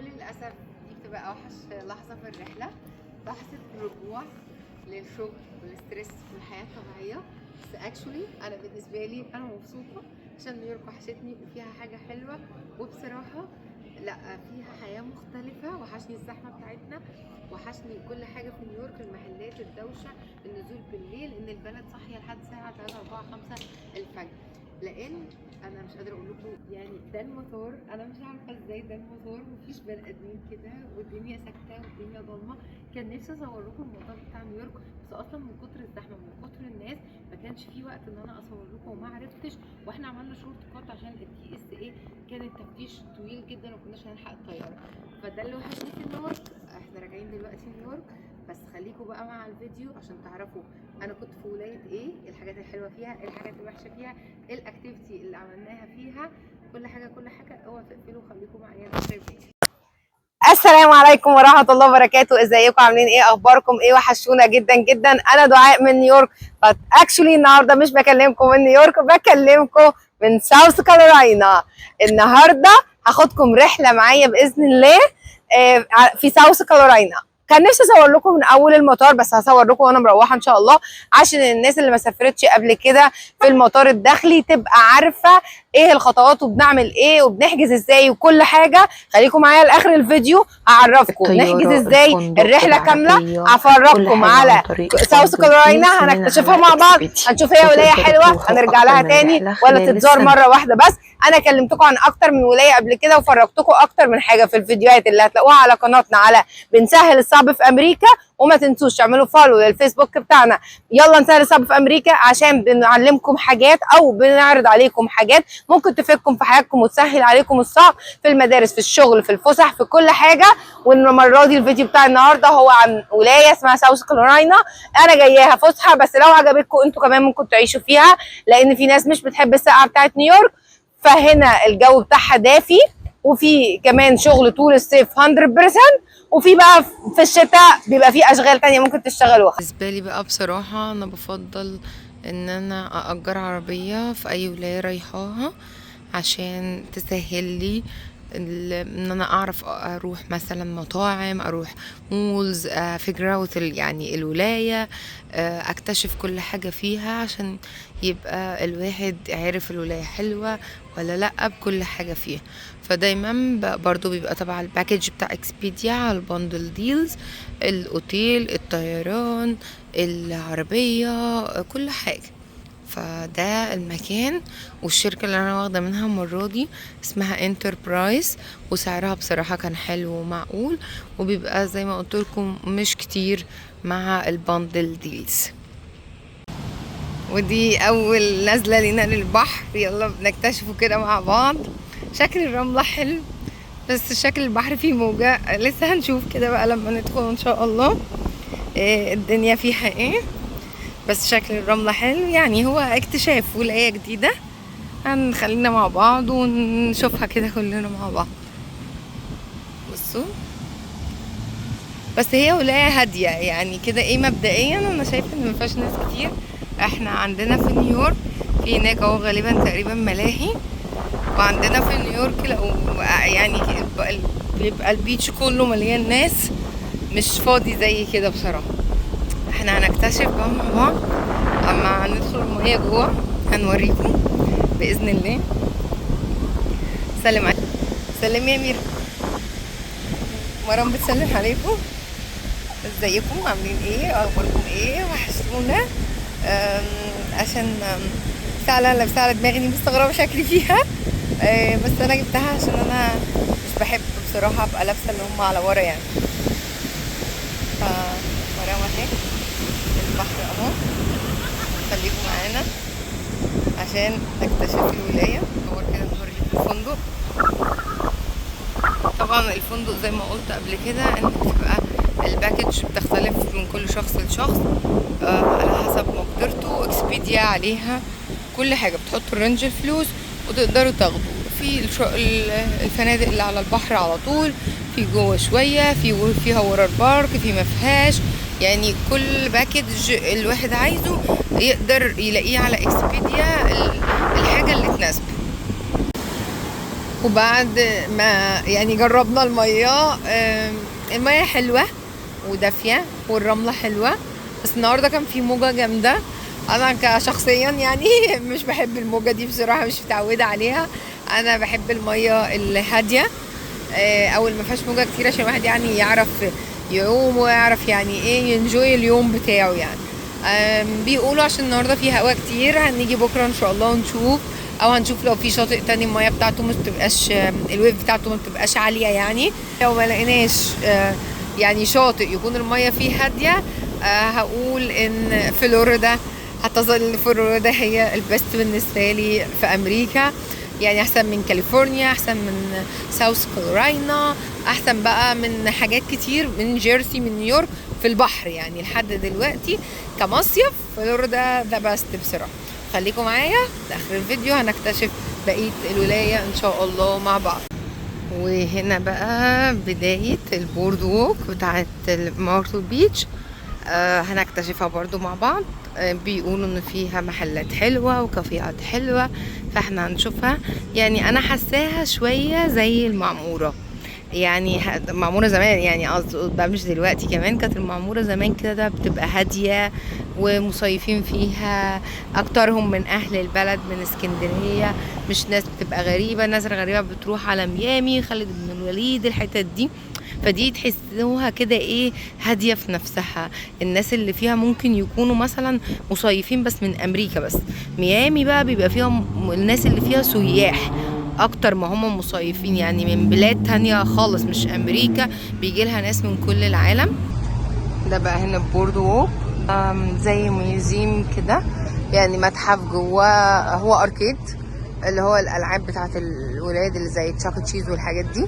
وللاسف دي بتبقى اوحش لحظه في الرحله، لحظه الرجوع للشغل والستريس والحياه الطبيعيه. بس اكشولي انا بالنسبه لي انا مبسوطه عشان نيويورك وحشتني وفيها حاجه حلوه، وبصراحه لا فيها حياه مختلفه. وحشني الزحمه بتاعتنا، وحشني كل حاجه في نيويورك، المحلات، الدوشه، النزول بالليل، ان البلد صاحيه لحد الساعه 3 4 5 الفجر. لان انا مش قادره اقول لكم يعني ده المطار، انا مش عارفه ازاي ده المطار مفيش بني ادمين كده والدنيا ساكته والدنيا ضلمه. كان نفسي اصور لكم المطار بتاع نيويورك، بس اصلا من كتر الزحمه من كتر الناس ما كانش في وقت ان انا اصور لكم وما عرفتش. واحنا عملنا شورت كات عشان التي اس اي، كان التفتيش طويل جدا وما كناش هنلحق الطياره. فده اللي وحشني في نيويورك. احنا راجعين دلوقتي نيويورك، بس خليكم بقى مع الفيديو عشان تعرفوا انا كنت في ولايه ايه، الحاجات الحلوه فيها، الحاجات الوحشه فيها، الاكتيفيتي اللي عملناها فيها، كل حاجه كل حاجه. اوعوا تقفلوا، خليكم معايا لاخر الفيديو. السلام عليكم ورحمه الله وبركاته، ازيكم عاملين ايه، اخباركم ايه؟ وحشونا جدا جدا. انا دعاء من نيويورك، بس اكشولي النهارده مش بكلمكم من نيويورك، بكلمكم من ساوث كارولاينا. النهارده هاخدكم رحله معايا باذن الله في ساوث كارولاينا. كان نفسي اصور لكم من اول المطار، بس هصور لكم وانا مروحه ان شاء الله، عشان الناس اللي ما سافرتش قبل كده في المطار الداخلي تبقى عارفه ايه الخطوات وبنعمل ايه وبنحجز ازاي وكل حاجه. خليكم معايا لاخر الفيديو هعرفكم نحجز ازاي الرحله كامله، هفرجكم على ساوث كارولاينا، هنكتشفها مع بعض، هنشوف هي ولايه حلوه هنرجع لها تاني ولا تتزار مره واحده بس. انا كلمتكم عن اكتر من ولايه قبل كده وفرجتكم اكتر من حاجه في الفيديوهات اللي هتلاقوها على قناتنا على بنسهل الصعب في امريكا. وما تنسوش تعملوا فولو للفيسبوك بتاعنا يلا نسهل الصعب في امريكا، عشان بنعلمكم حاجات او بنعرض عليكم حاجات ممكن تفيدكم في حياتكم وتسهل عليكم الصعب في المدارس، في الشغل، في الفسح، في كل حاجه. والمره دي الفيديو بتاع النهارده هو عن ولايه اسمها ساوث كارولاينا. انا جاياها فسحه، بس لو عجبتكم انتوا كمان ممكن تعيشوا فيها، لان في ناس مش بتحب السقعه بتاعت نيويورك، فهنا الجو بتاعها دافي، وفي كمان شغل طول الصيف 100%، وفي بقى في الشتاء بيبقى في اشغال تانية ممكن تشتغلوها. بالنسبه لي بقى بصراحه انا بفضل ان انا اجر عربيه في اي ولايه رايحاها، عشان تسهل لي ان انا اعرف اروح مثلا مطاعم، اروح مولز، فيجر اوت يعني الولايه، اكتشف كل حاجه فيها، عشان يبقى الواحد عارف الولايه حلوه ولا لا بكل حاجه فيها. فدايما برضو بيبقى تبع الباكج بتاع اكسبيديا على البندل ديلز، الاوتيل، الطيران، العربيه، كل حاجه. فده المكان والشركة اللي انا واخدة منها المرة دي اسمها انتربرايز، وسعرها بصراحة كان حلو ومعقول، وبيبقى زي ما قلت لكم مش كتير مع البندل ديلز. ودي اول نزلة لينا للبحر، يلا بنكتشفه كده مع بعض. شكل الرملة حلو، بس شكل البحر فيه موجة، لسه هنشوف كده بقى لما ندخل ان شاء الله الدنيا فيها ايه. بس شكل الرملة حلو، يعني هو اكتشاف ولاية جديدة، هنخلينا مع بعض ونشوفها كده كلنا مع بعض. بصوا، بس هي ولاية هادية يعني كده ايه مبدئيا. انا شايفة ان مفيهاش ناس كتير. احنا عندنا في نيويورك في هناك اهو غالبا تقريبا ملاهي، وعندنا في نيويورك لو يعني بيبقى البيتش كله مليان ناس، مش فاضي زي كده بصراحة. احنا هنكتشف بقى مع بعض اما ندخل المية جوه، هنوريكم باذن الله. سلم عليكم، سلم يا ميرا. مرام بتسلم عليكم، ازيكم عاملين ايه، اخباركم ايه، وحشتونا. عشان ساعة لابسة على دماغي دي مستغربة شكلي فيها، بس انا جبتها عشان انا مش بحب بصراحة ابقى لابسة اللي هم على ورا يعني. مرام اهي البحر اهو، خليكم معانا عشان نكتشف الولاية. نور كده نوريكم الفندق. طبعا الفندق زي ما قلت قبل كده ان بتبقى الباكج بتختلف من كل شخص لشخص على حسب مقدرته. اكسبيديا عليها كل حاجة، بتحطوا الرينج الفلوس وتقدروا تاخدوا في الفنادق اللي على البحر على طول، في جوه شوية، فيها ورا البارك، في مفيهاش، يعني كل باكج الواحد عايزه يقدر يلاقيه على اكسبيديا الحاجة اللي تناسبه. وبعد ما يعني جربنا المية، المية حلوة ودافية والرملة حلوة، بس النهاردة كان في موجة جامدة. انا كشخصيا يعني مش بحب الموجة دي بصراحة، مش متعودة عليها. انا بحب المية الهادية او اللي ما فيهاش موجة كتير، عشان الواحد يعني يعرف يعوم ويعرف يعني ايه ينجوي اليوم بتاعه يعني. بيقولوا عشان النهارده في هوا كتير، هنيجي بكره ان شاء الله ونشوف، او هنشوف لو في شاطئ تاني المية بتاعته ما بتبقاش الويف بتاعته ما بتبقاش عالية يعني. لو ما لقيناش يعني شاطئ يكون المية فيه هادية، هقول ان فلوريدا هتظل فلوريدا هي البست بالنسبة لي في امريكا. يعني احسن من كاليفورنيا، احسن من ساوث كارولاينا، احسن بقى من حاجات كتير، من جيرسي، من نيويورك في البحر. يعني لحد دلوقتي كمصيف فلوريدا ده بست بصراحة. خليكم معايا لاخر الفيديو، هنكتشف بقية الولاية ان شاء الله مع بعض. وهنا بقى بداية البورد ووك بتاعت مارتل بيتش، هنكتشفها برضو مع بعض. بيقولوا ان فيها محلات حلوة وكافيهات حلوة، فاحنا هنشوفها. يعني انا حساها شوية زي المعمورة، يعني معمورة زمان، يعني قصدي بقى مش دلوقتي، كمان كانت المعمورة زمان كده بتبقى هادية ومصيفين فيها اكترهم من اهل البلد من اسكندرية، مش ناس بتبقى غريبة. الناس الغريبة بتروح على ميامي، خالد بن الوليد، الحتت دي. فدي تحسوها كده ايه، هاديه في نفسها. الناس اللي فيها ممكن يكونوا مثلا مصيفين بس من امريكا بس. ميامي بقى بيبقى فيها الناس اللي فيها سياح اكتر ما هم مصيفين، يعني من بلاد تانية خالص مش امريكا، بيجي لها ناس من كل العالم. ده بقى هنا بورد ووك، زي ميوزيم كده، يعني متحف جواه، هو اركيد اللي هو الالعاب بتاعت الولاد اللي زي تشاك تشيز والحاجات دي.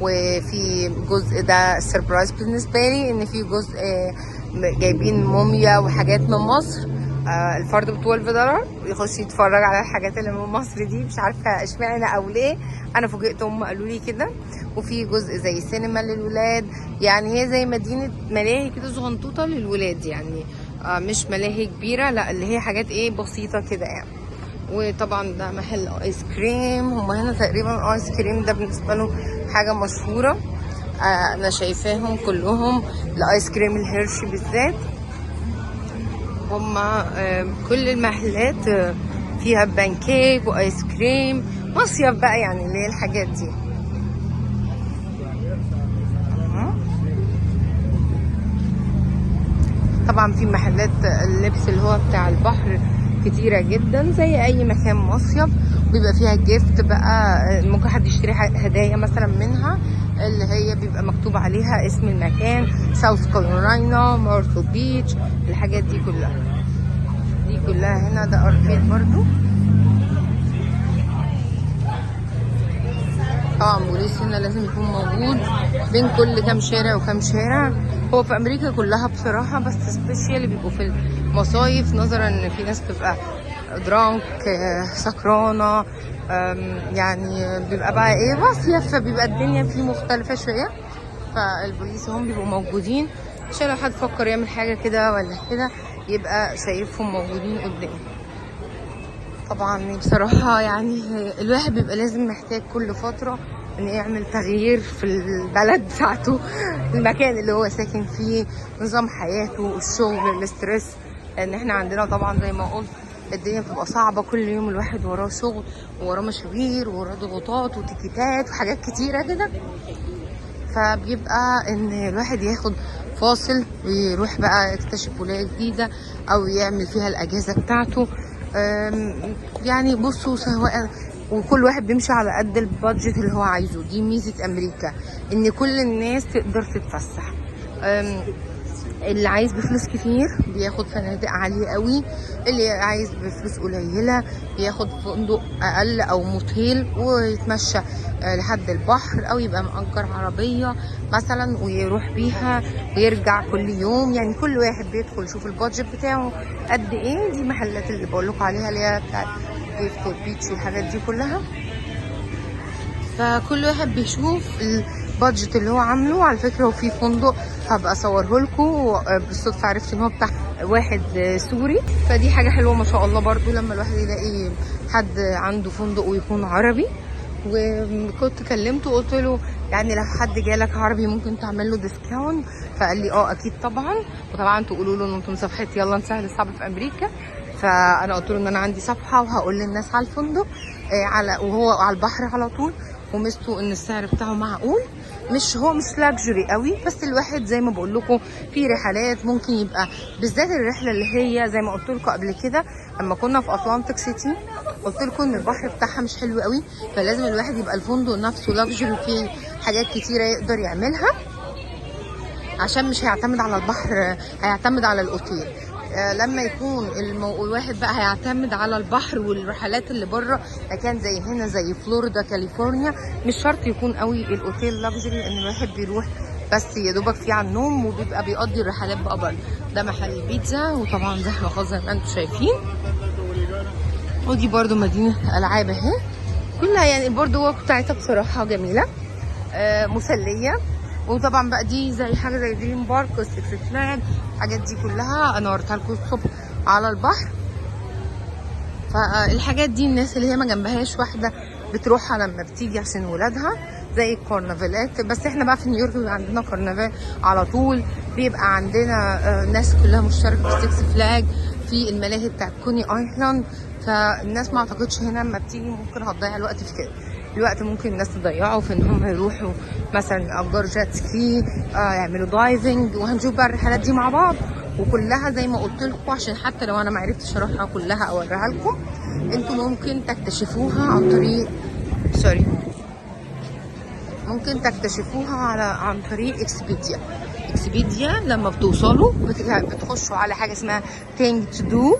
وفي جزء ده سربرايز بالنسبه لي، ان في جزء جايبين موميا وحاجات من مصر. الفرد ب $12 يخش يتفرج على الحاجات اللي من مصر دي، مش عارفه اشمعنى او ليه، انا فوجئت هم قالوا لي كده. وفي جزء زي سينما للولاد، يعني هي زي مدينه ملاهي كده صغنطوطه للولاد، يعني مش ملاهي كبيره، لا اللي هي حاجات ايه بسيطه كده يعني. وطبعا ده محل ايس كريم، هما هنا تقريبا الايس كريم ده بالنسبه له حاجه مشهوره. انا شايفاهم كلهم الايس كريم الهيرشي بالذات. هما كل المحلات فيها بانكيك وايس كريم، مصيف بقى يعني اللي هي الحاجات دي. طبعا في محلات اللبس اللي هو بتاع البحر كتيرة جدا زي اي مكان مصيف، بيبقى فيها جيفت بقى، ممكن حد يشتري هدايا مثلا منها اللي هي بيبقى مكتوب عليها اسم المكان، ساوث كارولاينا، مارتل بيتش، الحاجات دي كلها هنا. ده اركيد برضو. طبعا بوليس هنا لازم يكون موجود بين كل كام شارع وكام شارع. هو في امريكا كلها بصراحه، بس سبيشال بيبقوا في المصايف، نظرا ان في ناس بتبقى درانك سكرانه، يعني بيبقى بقى ايه مصيف، فبيبقى الدنيا فيه مختلفه شويه. فالبوليس هم بيبقوا موجودين عشان لو حد فكر يعمل حاجه كده ولا كده يبقى شايفهم موجودين قدامه. طبعا بصراحة يعني الواحد بيبقى لازم محتاج كل فترة ان يعمل تغيير في البلد بتاعته، المكان اللي هو ساكن فيه، نظام حياته، الشغل، الاسترس. لان احنا عندنا طبعا زي ما قلت الدنيا بتبقى صعبة، كل يوم الواحد وراه شغل ووراه مشاوير ووراه ضغوطات وتيكيتات وحاجات كتيرة كده. فبيبقى ان الواحد ياخد فاصل ويروح بقى يكتشف ولاية جديدة او يعمل فيها الاجازة بتاعته. يعني بصوا، سواء وكل واحد بيمشي على قد البادجت اللي هو عايزه. دي ميزة امريكا، ان كل الناس تقدر تتفسح. اللي عايز بفلوس كتير بياخد فنادق عالية قوي، اللي عايز بفلوس قليلة بياخد فندق اقل او موتيل ويتمشى لحد البحر، او يبقى مأجر عربية مثلا ويروح بيها ويرجع كل يوم. يعني كل واحد بيدخل يشوف البادجت بتاعه قد ايه. دي محلات اللي بقولكوا عليها اللي هي بتاعت جيفت والبيتش والحاجات دي كلها. فكل واحد بيشوف البادجت اللي هو عامله. على فكره وفي فندق هبقى اصوره لكم، بالصدفه عرفت ان هو بتاع واحد سوري، فدي حاجه حلوه ما شاء الله برضو لما الواحد يلاقي حد عنده فندق ويكون عربي. وكنت كلمته وقلت له يعني لو حد جالك عربي ممكن تعمل له ديسكاونت، فقال لي اكيد طبعا، وطبعا تقولوا له ان انتم صفحه يلا نسهل الصعب في امريكا. فانا قلت له ان انا عندي صفحه وهقول للناس على الفندق على وهو على البحر على طول، وميزته ان السعر بتاعه معقول، مش لاكجري قوي، بس الواحد زي ما بقول لكم في رحلات ممكن يبقى بالذات الرحله اللي هي زي ما قلت لكم قبل كده لما كنا في اتلانتيك سيتي، قلت لكم ان البحر بتاعها مش حلو قوي، فلازم الواحد يبقى الفندق نفسه لاكجري فيه حاجات كتيره يقدر يعملها، عشان مش هيعتمد على البحر، هيعتمد على الاوتيل. لما يكون الواحد بقى هيعتمد على البحر والرحلات اللي بره مكان زي هنا زي فلوريدا كاليفورنيا، مش شرط يكون قوي الاوتيل لاكجري، لان الواحد بيروح بس يا دوبك فيه على النوم، وبيبقى بيقضي الرحلات بقى بره. ده محل بيتزا، وطبعا زحمه خالص زي ما انتم شايفين. ودي برده مدينه العاب اهي كلها، يعني البوردو ووك بتاعتها بصراحه جميله مسليه. وطبعا بقى دي زي حاجه زي دريم بارك وسكس فلاج، الحاجات دي كلها انا وريتها لكم الصبح على البحر. فالحاجات دي الناس اللي هي ما جنبهاش واحده بتروحها لما بتيجي عشان ولادها، زي الكورنفالات. بس احنا بقى في نيويورك بيبقى عندنا كورنفال على طول، بيبقى عندنا ناس كلها مشتركه في سكس فلاج في الملاهي بتاعت كوني ايلاند. فالناس ما اعتقدش هنا لما بتيجي ممكن هتضيع الوقت في كده، الوقت ممكن الناس تضيعه في ان هم يروحوا مثلا يأجروا جيت سكي، يعملوا دايفنج، وهنشوف بقى الرحلات دي مع بعض وكلها زي ما قلت لكم، عشان حتى لو انا ما عرفتش اروحها كلها اوريها لكم، انتوا ممكن تكتشفوها عن طريق ممكن تكتشفوها عن طريق اكسبيديا. لما بتوصلوا بتخشوا على حاجه اسمها thing to do،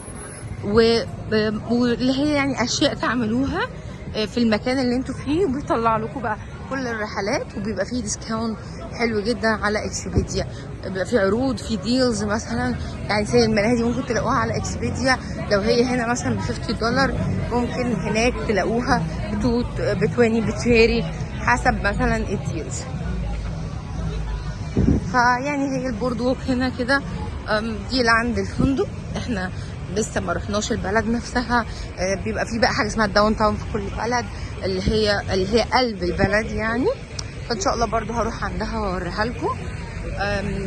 واللي هي يعني اشياء تعملوها في المكان اللي انتوا فيه، وبيطلع لكم بقى كل الرحلات، وبيبقى فيه ديسكاونت حلو جدا على اكسبيديا، بيبقى فيه عروض، في ديلز مثلا، يعني زي الملاهي دي ممكن تلاقوها على اكسبيديا لو هي هنا مثلا ب $50، ممكن هناك تلاقوها ب 20 ب 30 حسب مثلا الديلز. فيعني هي البوردو ووك هنا كده دي اللي عند الفندق. احنا لسه ما رحناش البلد نفسها، بيبقى في بقى حاجه اسمها الداون تاون في كل بلد اللي هي قلب البلد يعني. فان شاء الله برضو هروح عندها واوريها لكم.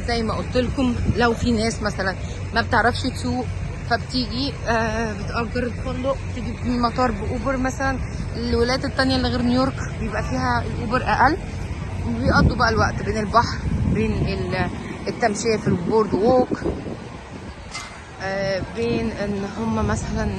زي ما قلت لكم لو في ناس مثلا ما بتعرفش تسوق فبتيجي بتأجر الفندق، تيجي من المطار بأوبر مثلا. الولايات التانية اللي غير نيويورك بيبقى فيها الأوبر أقل، بيقضوا بقى الوقت بين البحر بين التمشية في البورد ووك، بين ان هم مثلا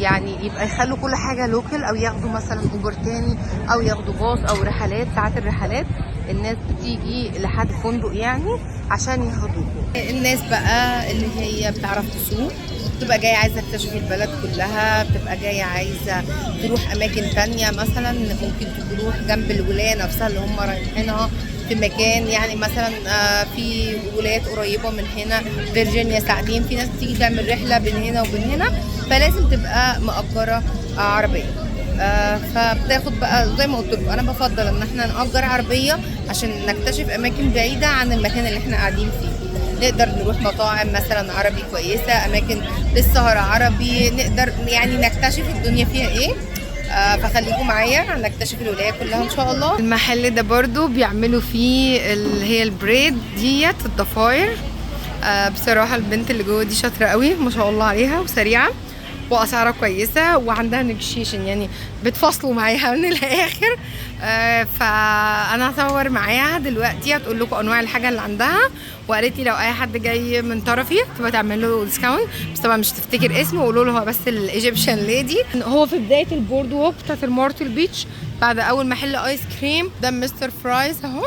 يعني يبقى يخلوا كل حاجه لوكال، او ياخدوا مثلا اوبر تاني، او ياخدوا باص او رحلات. ساعات الرحلات الناس بتيجي لحد الفندق يعني عشان ياخدوكم. الناس بقى اللي هي بتعرف تسوق بتبقى جايه عايزه تكتشف البلد كلها، بتبقى جايه عايزه تروح اماكن تانية، مثلا ممكن تروح جنب الولايه نفسها اللي هم رايحينها في مكان، يعني مثلا في ولايات قريبه من هنا فيرجينيا ساعتين، في ناس بتيجي تعمل رحله بين هنا وبين هنا، فلازم تبقى مأجره عربيه. فبتاخد بقى زي ما قلت لكم، انا بفضل ان احنا نأجر عربيه عشان نكتشف اماكن بعيده عن المكان اللي احنا قاعدين فيه. نقدر نروح مطاعم مثلا عربي كويسه، اماكن للسهره عربي، نقدر يعني نكتشف الدنيا فيها ايه. فخليكم معايا نكتشف الولايه كلها ان شاء الله. المحل ده برضو بيعملوا فيه اللي هي البريد ديت الضفاير. بصراحه البنت اللي جوه دي شاطره قوي ما شاء الله عليها، وسريعه، واسعارها كويسه، وعندها نيجوشيشن يعني بتفاصلوا معاها من الاخر. فانا هصور معاها دلوقتي، هتقول لكم انواع الحاجه اللي عندها، وقالت لي لو اي حد جاي من طرفي تبقى تعمل له ديسكاونت، بس طبعا مش تفتكر اسمه، وقولوا له هو بس الايجيبشن ليدي. هو في بدايه البورد ووك بتاعت المارتل بيتش، بعد اول محل ايس كريم ده مستر فرايز اهو.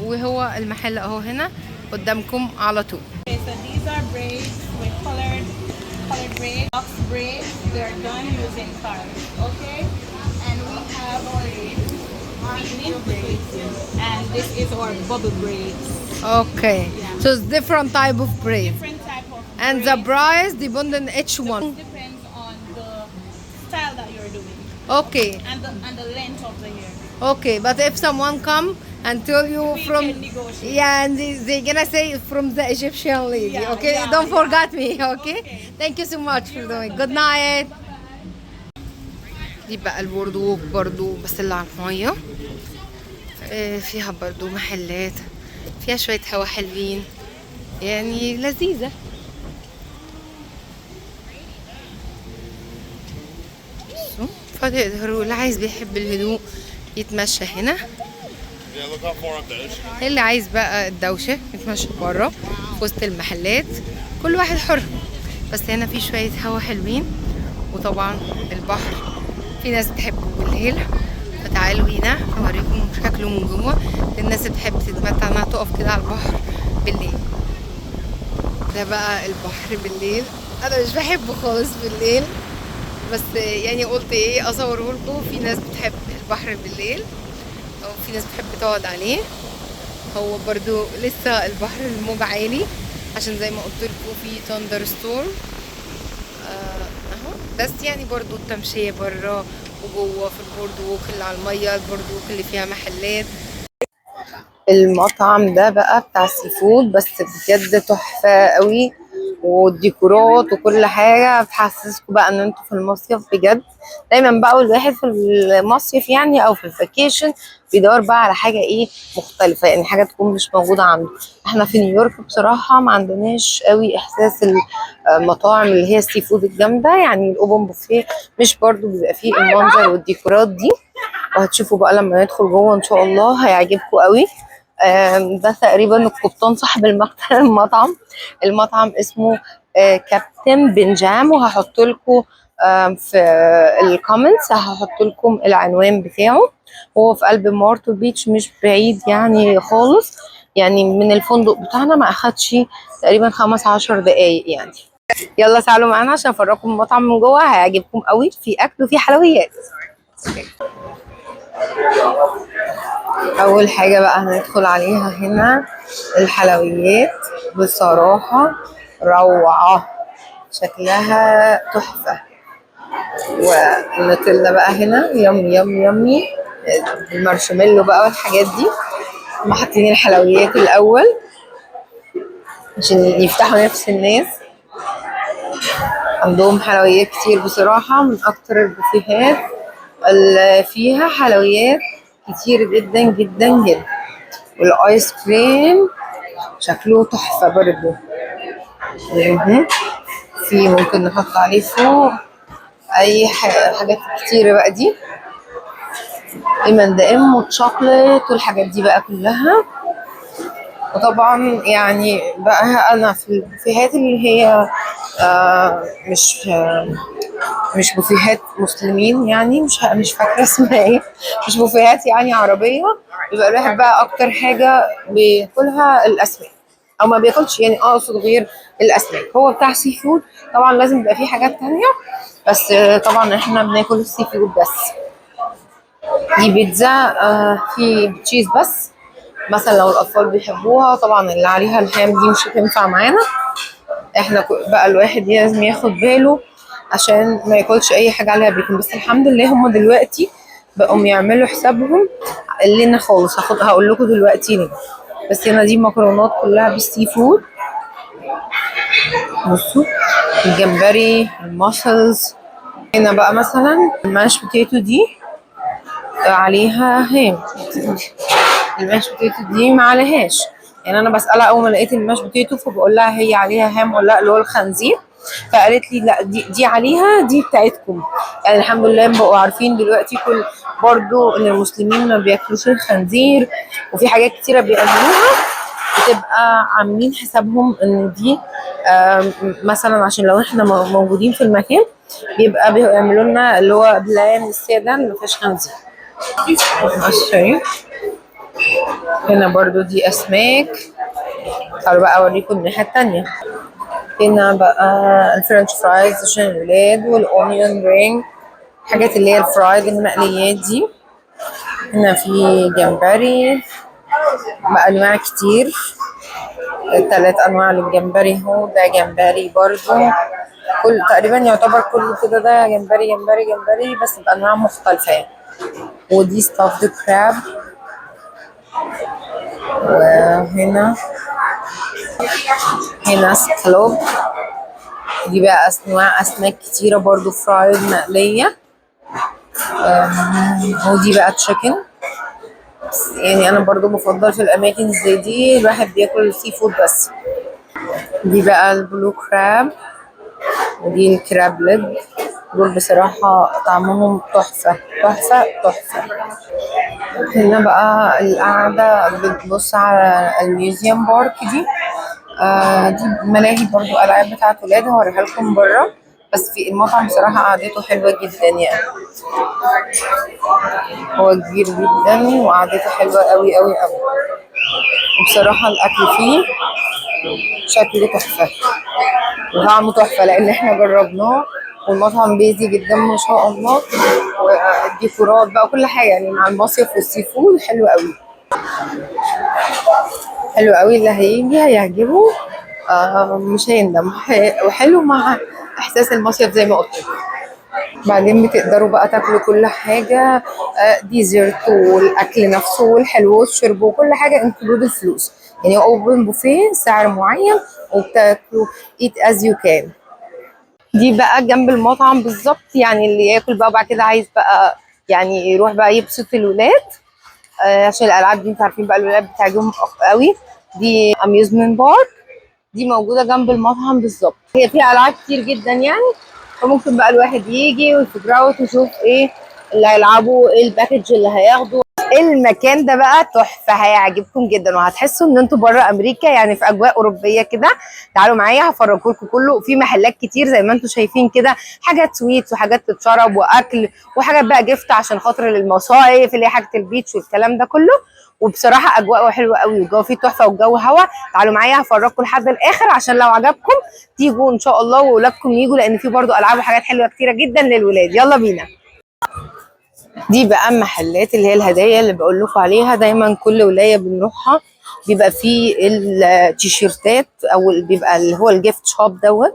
وهو المحل اهو هنا قدامكم على طول. Colored braids, box braids, they're done using cards, okay? And we have knit braids, and this is our bubble braids. Okay, yeah. So it's different type of braid. Different type of and braid. the price depends on each one. It depends on the style that you're doing. Okay. And the length of the hair. Okay, but if someone come and tell you We from can negotiate. yeah, and they gonna say from the Egyptian lady, Yeah, okay? yeah, Don't yeah. forget me, okay? Okay. Thank you so much for doing. Good night. دي بقى البورد ووك برضو بس اللي على المية. فيها برضو محلات، فيها شوية هوا حلوين يعني لذيذة. فتقدروا اللي عايز بيحب الهدوء يتمشى هنا، اللي عايز بقى الدوشة يتمشى بره في وسط المحلات، كل واحد حر. بس هنا في شوية هوا حلوين، وطبعا البحر في ناس بتحبه بالليل، فتعالوا هنا اوريكم شكله من جوه للناس اللي بتحب تتمتع انها تقف كده على البحر بالليل. ده بقى البحر بالليل، انا مش بحبه خالص بالليل، بس يعني قلت ايه اصوره لكم. في ناس بتحب البحر بالليل او في ناس بتحب تقعد عليه. هو برضو لسه البحر الموج عالي عشان زي ما قلت لكم في تندر ستورم اهو. بس يعني برضو التمشية بره وجوه في البورد ووك اللي على المية، البورد ووك اللي فيها محلات. المطعم ده بقى بتاع سي فود بس بجد تحفة قوي، والديكورات وكل حاجة بتحسسكم بقى ان انتوا في المصيف بجد. دايما بقى الواحد في المصيف يعني او في الفاكيشن بيدور بقى على حاجة ايه مختلفة، يعني حاجة تكون مش موجودة عنده. احنا في نيويورك بصراحة ما عندناش قوي احساس المطاعم اللي هي السي فود الجامدة، يعني الاوبن بوفيه مش برضو بيبقى فيه المنظر والديكورات دي. وهتشوفوا بقى لما ندخل جوه ان شاء الله هيعجبكم قوي. ده تقريبا القبطان صاحب المطعم. المطعم اسمه كابتن بنجام، وهحط لكم في الكومنتس هحط لكم العنوان بتاعه. هو في قلب مارتو بيتش، مش بعيد يعني خالص، يعني من الفندق بتاعنا ما اخدش تقريبا 15 دقايق يعني. يلا تعالوا معانا عشان افرجكم المطعم من جوه، هيعجبكم قوي، في اكل وفي حلويات. اول حاجه بقى هندخل عليها هنا الحلويات، بصراحه روعه شكلها تحفه. والنوتيلا بقى هنا يم يم يمي، المارشميلو بقى والحاجات دي. هم حاطين الحلويات الاول عشان يفتحوا نفس الناس. عندهم حلويات كتير بصراحه، من اكتر البوفيهات اللي فيها حلويات كتير جدا جدا جدا. والايس كريم شكله تحفه برضه. في ممكن نحط عليه فوق اي حاجات كتيره بقى دي، M&M والشوكليت والحاجات دي بقى كلها. وطبعا يعني بقى انا في البوفيهات اللي هي مش بوفيهات مسلمين، يعني مش فاكره اسمها ايه، مش بوفيهات يعني عربيه، يبقى الواحد بقى اكتر حاجه بياكلها الاسماك، او ما بياكلش يعني اقصد غير الاسماك. هو بتاع سي فود طبعا لازم يبقى فيه حاجات تانية، بس طبعا احنا بناكل السي فود بس. دي بيتزا في تشيز بس، مثلا لو الاطفال بيحبوها. طبعا اللي عليها الهام دي مش هتنفع معانا احنا، بقى الواحد لازم ياخد باله عشان ما ياكلش اي حاجه عليها بيكون. بس الحمد لله هم دلوقتي بقوا يعملوا حسابهم لنا خالص. هقول لكم دلوقتي ليه. بس هنا دي مكرونات كلها بالسي فود، بصوا الجمبري، الماسلز. هنا بقى مثلا الماش بوتيتو دي عليها هام، الماش بوتيتو دي ما عليهاش. يعني انا بسالها اول ما لقيت الماش بوتيتو فبقول لها هي عليها هام ولا لا، اللي هو الخنزير. فقالت لي لا دي عليها، دي بتاعتكم. يعني الحمد لله بقوا عارفين دلوقتي كل برضو ان المسلمين ما بياكلوش الخنزير، وفي حاجات كتيره بيعملوها بتبقى عاملين حسابهم ان دي مثلا عشان لو احنا موجودين في المكان بيبقى بيعملوا لنا اللي هو بلان الساده اللي ما فيهاش خنزير. هنا برضو دي اسماك. تعالوا بقى اوريكم الناحيه التانيه. هنا بقى الفرنش فرايز عشان الولاد، والاونيون رينج، حاجات اللي هي الفرايد المقليات دي. هنا في جمبري بأنواع كتير، 3 أنواع للجمبري. هو ده جمبري برضو، كل تقريبا يعتبر كله كده ده جمبري جمبري جمبري بس بأنواع مختلفة يعني. ودي ستافد كراب. وهنا سكالوب، دي بقى أنواع أسماك كتيرة برضو فرايد مقلية. ودي بقى تشيكن. يعني انا برضو بفضل في الاماكن زي دي الواحد بياكل سي فود بس. دي بقى البلو كراب، ودي الكراب ليج. دول بصراحة طعمهم تحفة تحفة تحفة. هنا بقى القعدة بتبص على الميوزيوم بارك دي. دي ملاهي برضو ألعاب بتاعت ولاد، هوريها لكم بره. بس في المطعم بصراحة قعدته حلوة جدا يعني. هو كبير جدا وقعدته حلوة قوي قوي قوي. وبصراحة الأكل فيه شكله تحفة وطعمه تحفة، لأن احنا جربناه والمطعم بيزي جدا ما شاء الله. والديكورات بقى كل حاجة يعني مع المصيف والسي فود حلو قوي. حلو قوي، اللي هيجي هيعجبه. مش هيندم، وحلو مع احساس المصيف زي ما قلت لكم. بعدين بتقدروا بقى تاكلوا كل حاجه، ديزرت والاكل نفسه والحلو والشرب وكل حاجه انكلود الفلوس. يعني اوبن بوفيه سعر معين وبتاكلوا ايت از يو كان. دي بقى جنب المطعم بالظبط، يعني اللي ياكل بقى وبعد كده عايز بقى يعني يروح بقى يبسط الولاد. عشان الالعاب دي انتوا عارفين بقى الولاد بتعجبهم قوي. دي اميوزمنت بارك، دي موجوده جنب المطعم بالظبط. هي فيها العاب كتير جدا يعني، فممكن بقى الواحد يجي ويفجر اوت ويشوف ايه اللي هيلعبوا، ايه الباكج اللي هياخده. المكان ده بقى تحفه، هيعجبكم جدا وهتحسوا ان انتوا بره امريكا، يعني في اجواء اوروبيه كده. تعالوا معايا هفرجكم كله. في محلات كتير زي ما انتوا شايفين كده، حاجات سويتس وحاجات تتشرب واكل وحاجات بقى جفت عشان خاطر المصايف اللي هي حاجه البيتش والكلام ده كله. وبصراحه اجواءه حلوه قوي والجو فيه تحفه والجو هوا. تعالوا معايا هفرجكم لحد الاخر عشان لو عجبكم تيجوا ان شاء الله واولادكم يجوا، لان في برضو العاب وحاجات حلوه كتيره جدا للولاد. يلا بينا. دي بقى محلات اللي هي الهدايا اللي بقول لكم عليها. دايما كل ولايه بنروحها بيبقى فيه التيشيرتات او بيبقى اللي هو الجيفت شوب دوت،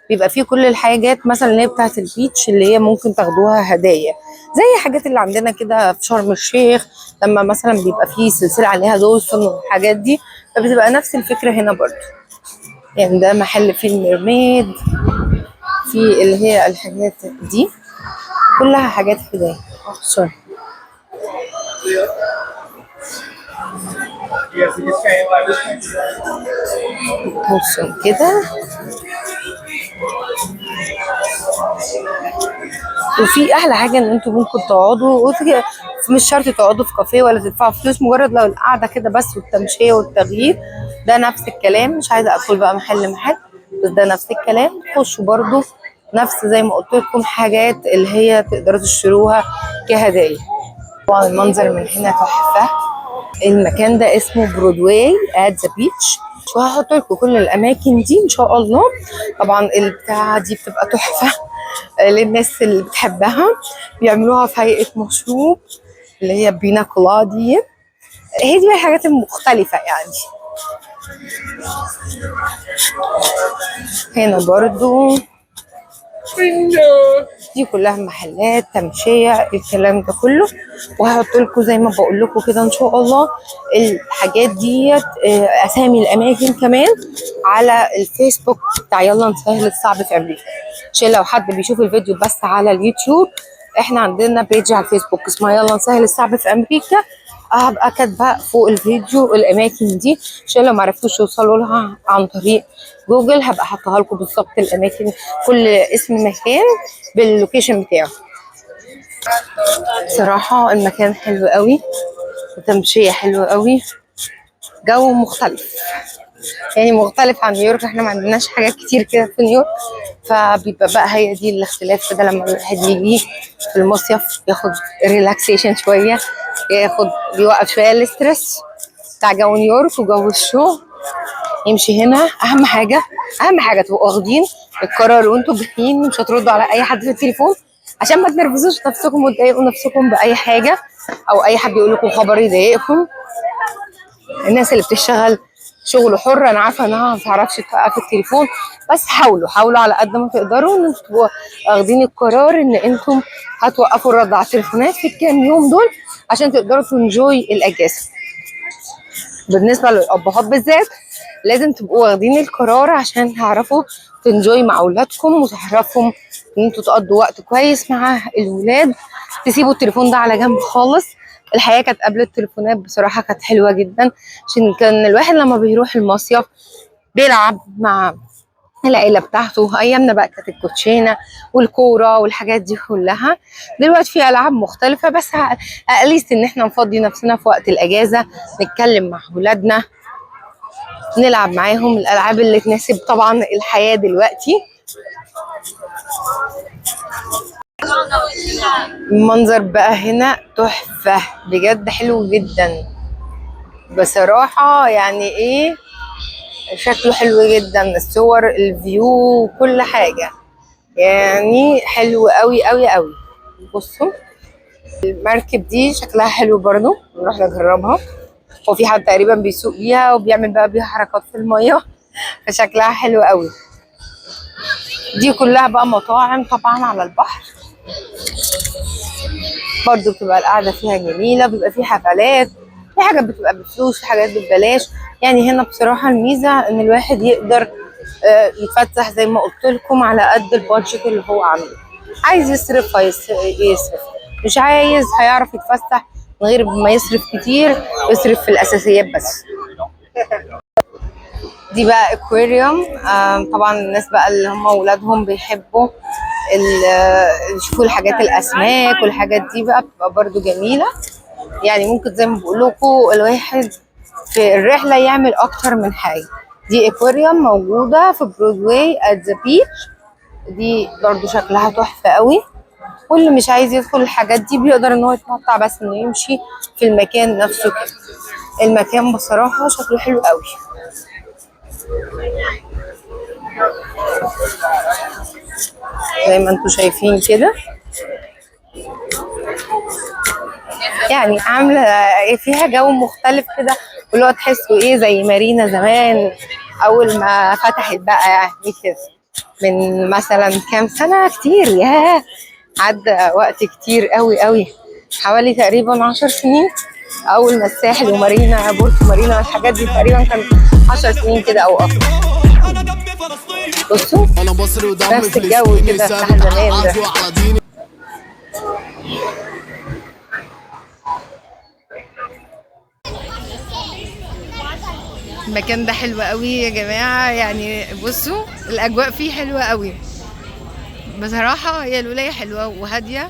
بيبقى فيه كل الحاجات مثلا اللي هي بتاعت البيتش اللي هي ممكن تاخدوها هدايا، زي الحاجات اللي عندنا كده في شرم الشيخ لما مثلا بيبقى فيه سلسله عليها دولفين والحاجات دي، فبتبقى نفس الفكره هنا برضو. يعني ده محل فيه الميرميد، في اللي هي الحاجات دي كلها حاجات هدايا. سوري. بصوا كده. وفي احلى حاجه ان انتوا ممكن تقعدوا مش شرط تقعدوا في كافيه ولا تدفعوا فلوس، مجرد لو القعده كده بس والتمشيه والتغيير. ده نفس الكلام، مش عايزه ادخل بقى محل بس ده نفس الكلام. تخشوا برضو نفس زي ما قلت لكم حاجات اللي هي تقدروا تشتروها كهدايا. طبعا المنظر من هنا تحفه. المكان ده اسمه برودواي ات ذا بيتش، وهحط لكم كل الاماكن دي ان شاء الله. طبعا البتاعه دي بتبقى تحفه للناس اللي بتحبها، بيعملوها في هيئه مشروب اللي هي بينا كولادي. هي دي الحاجات المختلفه يعني. هنا برضو دي كلها محلات تمشيه الكلام ده كله. وهحط لكم زي ما بقول لكم كده ان شاء الله الحاجات ديت، اسامي الاماكن كمان على الفيسبوك بتاع يلا نسهل الصعب في امريكا، عشان لو حد بيشوف الفيديو بس على اليوتيوب. احنا عندنا بيج على الفيسبوك اسمها يلا نسهل الصعب في امريكا، هبقى كاتبه فوق الفيديو الاماكن دي عشان لو معرفتوش توصلوا لها عن طريق جوجل هبقى حاطها لكم بالظبط الاماكن، كل اسم مكان باللوكيشن بتاعه. صراحه المكان حلو قوي وتمشيه حلوه قوي، جو مختلف يعني مختلف عن نيويورك. احنا ما عندناش حاجات كتير كده في نيويورك، فبيبقى بقى هي دي الاختلاف كده لما الواحد يجي في المصيف ياخد ريلاكسيشن شويه، بيوقف شويه الاسترس بتاع جو نيويورك وجو الشغل، يمشي هنا. اهم حاجه تبقوا واخدين القرار وانتوا جايين، مش هتردوا على اي حد في التليفون عشان ما تنرفزوش نفسكم وتضايقوا نفسكم باي حاجه، او اي حد يقول لكم خبر يضايقكم. الناس اللي بتشتغل شغل حر انا عارفه انها ما بتعرفش توقف التليفون، بس حاولوا على قد ما تقدروا ان انتوا تبقوا واخدين القرار ان انتم هتوقفوا الرد على التليفونات في الكام يوم دول عشان تقدروا تنجوي الاجازه. بالنسبه للابهات بالذات لازم تبقوا واخدين القرار عشان تعرفوا تنجوي مع اولادكم وتعرفوا ان انتوا تقضوا وقت كويس مع الولاد. تسيبوا التليفون ده على جنب خالص. الحياه كانت قبل التليفونات بصراحه كانت حلوه جدا، عشان كان الواحد لما بيروح المصيف بيلعب مع العيله بتاعته. ايامنا بقى كانت الكوتشينه والكوره والحاجات دي كلها. دلوقتي في العاب مختلفه، بس اقليست ان احنا نفضي نفسنا في وقت الاجازه، نتكلم مع ولادنا، نلعب معاهم الالعاب اللي تناسب طبعا الحياه دلوقتي. المنظر بقى هنا تحفه بجد، حلو جدا بصراحه. يعني ايه، شكله حلو جدا، الصور الفيو كل حاجه يعني حلو قوي قوي قوي. بصوا المركب دي شكلها حلو برضو، نروح نجربها. هو في حد تقريبا بيسوق بيها وبيعمل بقى بيها حركات في الميه فشكلها حلو قوي. دي كلها بقى مطاعم طبعا على البحر، برضو بتبقى القعده فيها جميله، بيبقى في حفلات، في حاجات بتبقى بفلوس، في حاجات ببلاش. يعني هنا بصراحه الميزه ان الواحد يقدر يتفتح زي ما قلت لكم على قد البادجت اللي هو عنده. عايز يصرف يصرف، مش عايز هيعرف يتفسح من غير ما يصرف كتير، يصرف في الاساسيات بس. دي بقى اكواريوم. طبعا الناس بقى اللي هم اولادهم بيحبوا يشوفوا الحاجات الاسماك والحاجات دي بقى بتبقى برضو جميله. يعني ممكن زي ما بقول لكم الواحد في الرحله يعمل اكتر من حاجه. دي اكواريوم موجوده في برودواي ات ذا بيتش، دي برضو شكلها تحفه قوي. واللي مش عايز يدخل الحاجات دي بيقدر ان هو يتمتع بس انه يمشي في المكان نفسه كده. المكان بصراحه شكله حلو قوي. زي ما انتم شايفين كده، يعني عامله فيها جو مختلف كده، واللي هو تحسوا ايه زي مارينا زمان اول ما فتحت بقى، يعني كده من مثلا كام سنه كتير، ياه عدى وقت كتير قوي قوي، حوالي تقريبا 10 سنين. اول ما الساحل ومارينا بورتو مارينا والحاجات دي تقريبا كان 10 سنين كده او اكتر. بصوا نفس الجو كده بتاع زمان ده. المكان ده حلو قوي يا جماعه، يعني بصوا الاجواء فيه حلوه قوي بصراحه. هي الولايه حلوه وهاديه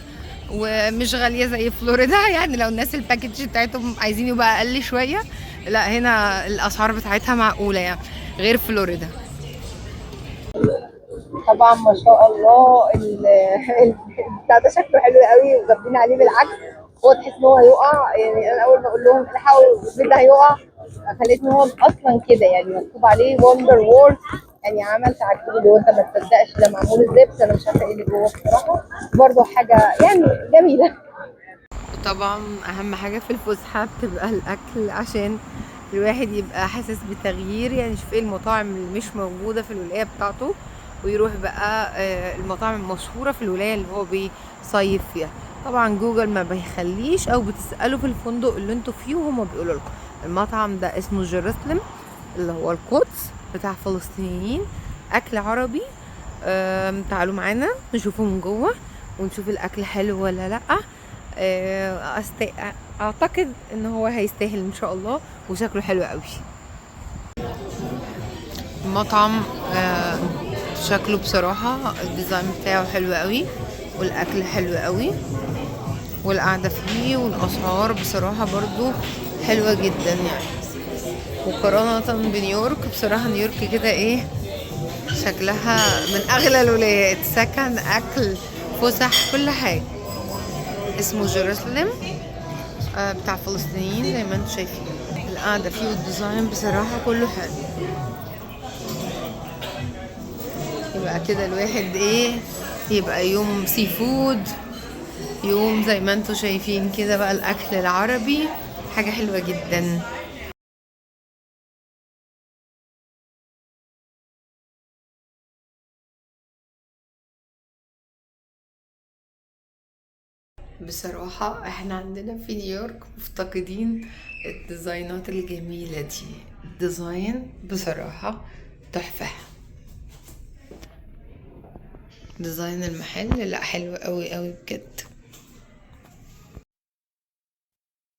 ومش غاليه زي فلوريدا. يعني لو الناس الباكج بتاعتهم عايزين يبقى اقل شويه، لا هنا الاسعار بتاعتها معقوله يعني، غير فلوريدا. طبعا ما شاء الله بتاع ده شكله حلو قوي وجابين عليه بالعكس. هو تحس ان هو هيقع، يعني انا اول ما اقول لهم الحقوا البيت ده هيقع، خليت ان هو اصلا كده يعني مكتوب عليه وندر وورد، يعني عمل تعجب اللي هو انت ما تصدقش ده معمول ازاي، بس انا مش عارفه ايه اللي جوه بصراحه. برضه حاجه يعني جميله. طبعا اهم حاجه في الفسحه بتبقى الاكل، عشان الواحد يبقى حاسس بتغيير، يعني يشوف ايه المطاعم اللي مش موجوده في الولايه بتاعته، ويروح بقى المطاعم المشهوره في الولايه اللي هو بيصيف فيها. طبعا جوجل ما بيخليش، او بتسالوا في الفندق اللي انتوا فيه وهم بيقولوا لكم. المطعم ده اسمه جيروسلم، اللي هو القدس بتاع فلسطينيين، اكل عربي. تعالوا معانا نشوفه من جوه ونشوف الاكل حلو ولا لا. اعتقد ان هو هيستاهل ان شاء الله، وشكله حلو قوي. المطعم شكله بصراحة الديزاين بتاعه حلو قوي، والاكل حلو قوي، والقعدة فيه والاسعار بصراحة برضو حلوة جدا يعني. مقارنة بنيويورك، بصراحة نيويورك كده ايه شكلها من اغلى الولايات، سكن اكل فسح كل حاجة. اسمه جيروسلم بتاع فلسطينيين زي ما انتم شايفين. القعدة فيه والديزاين بصراحة كله حلو. يبقى كده الواحد ايه، يبقى يوم سي فود، يوم زي ما انتم شايفين كده بقى الاكل العربي، حاجة حلوة جدا. بصراحة احنا عندنا في نيويورك مفتقدين الديزاينات الجميلة دي. الديزاين بصراحة تحفة. ديزاين المحل لا حلو قوي قوي بجد.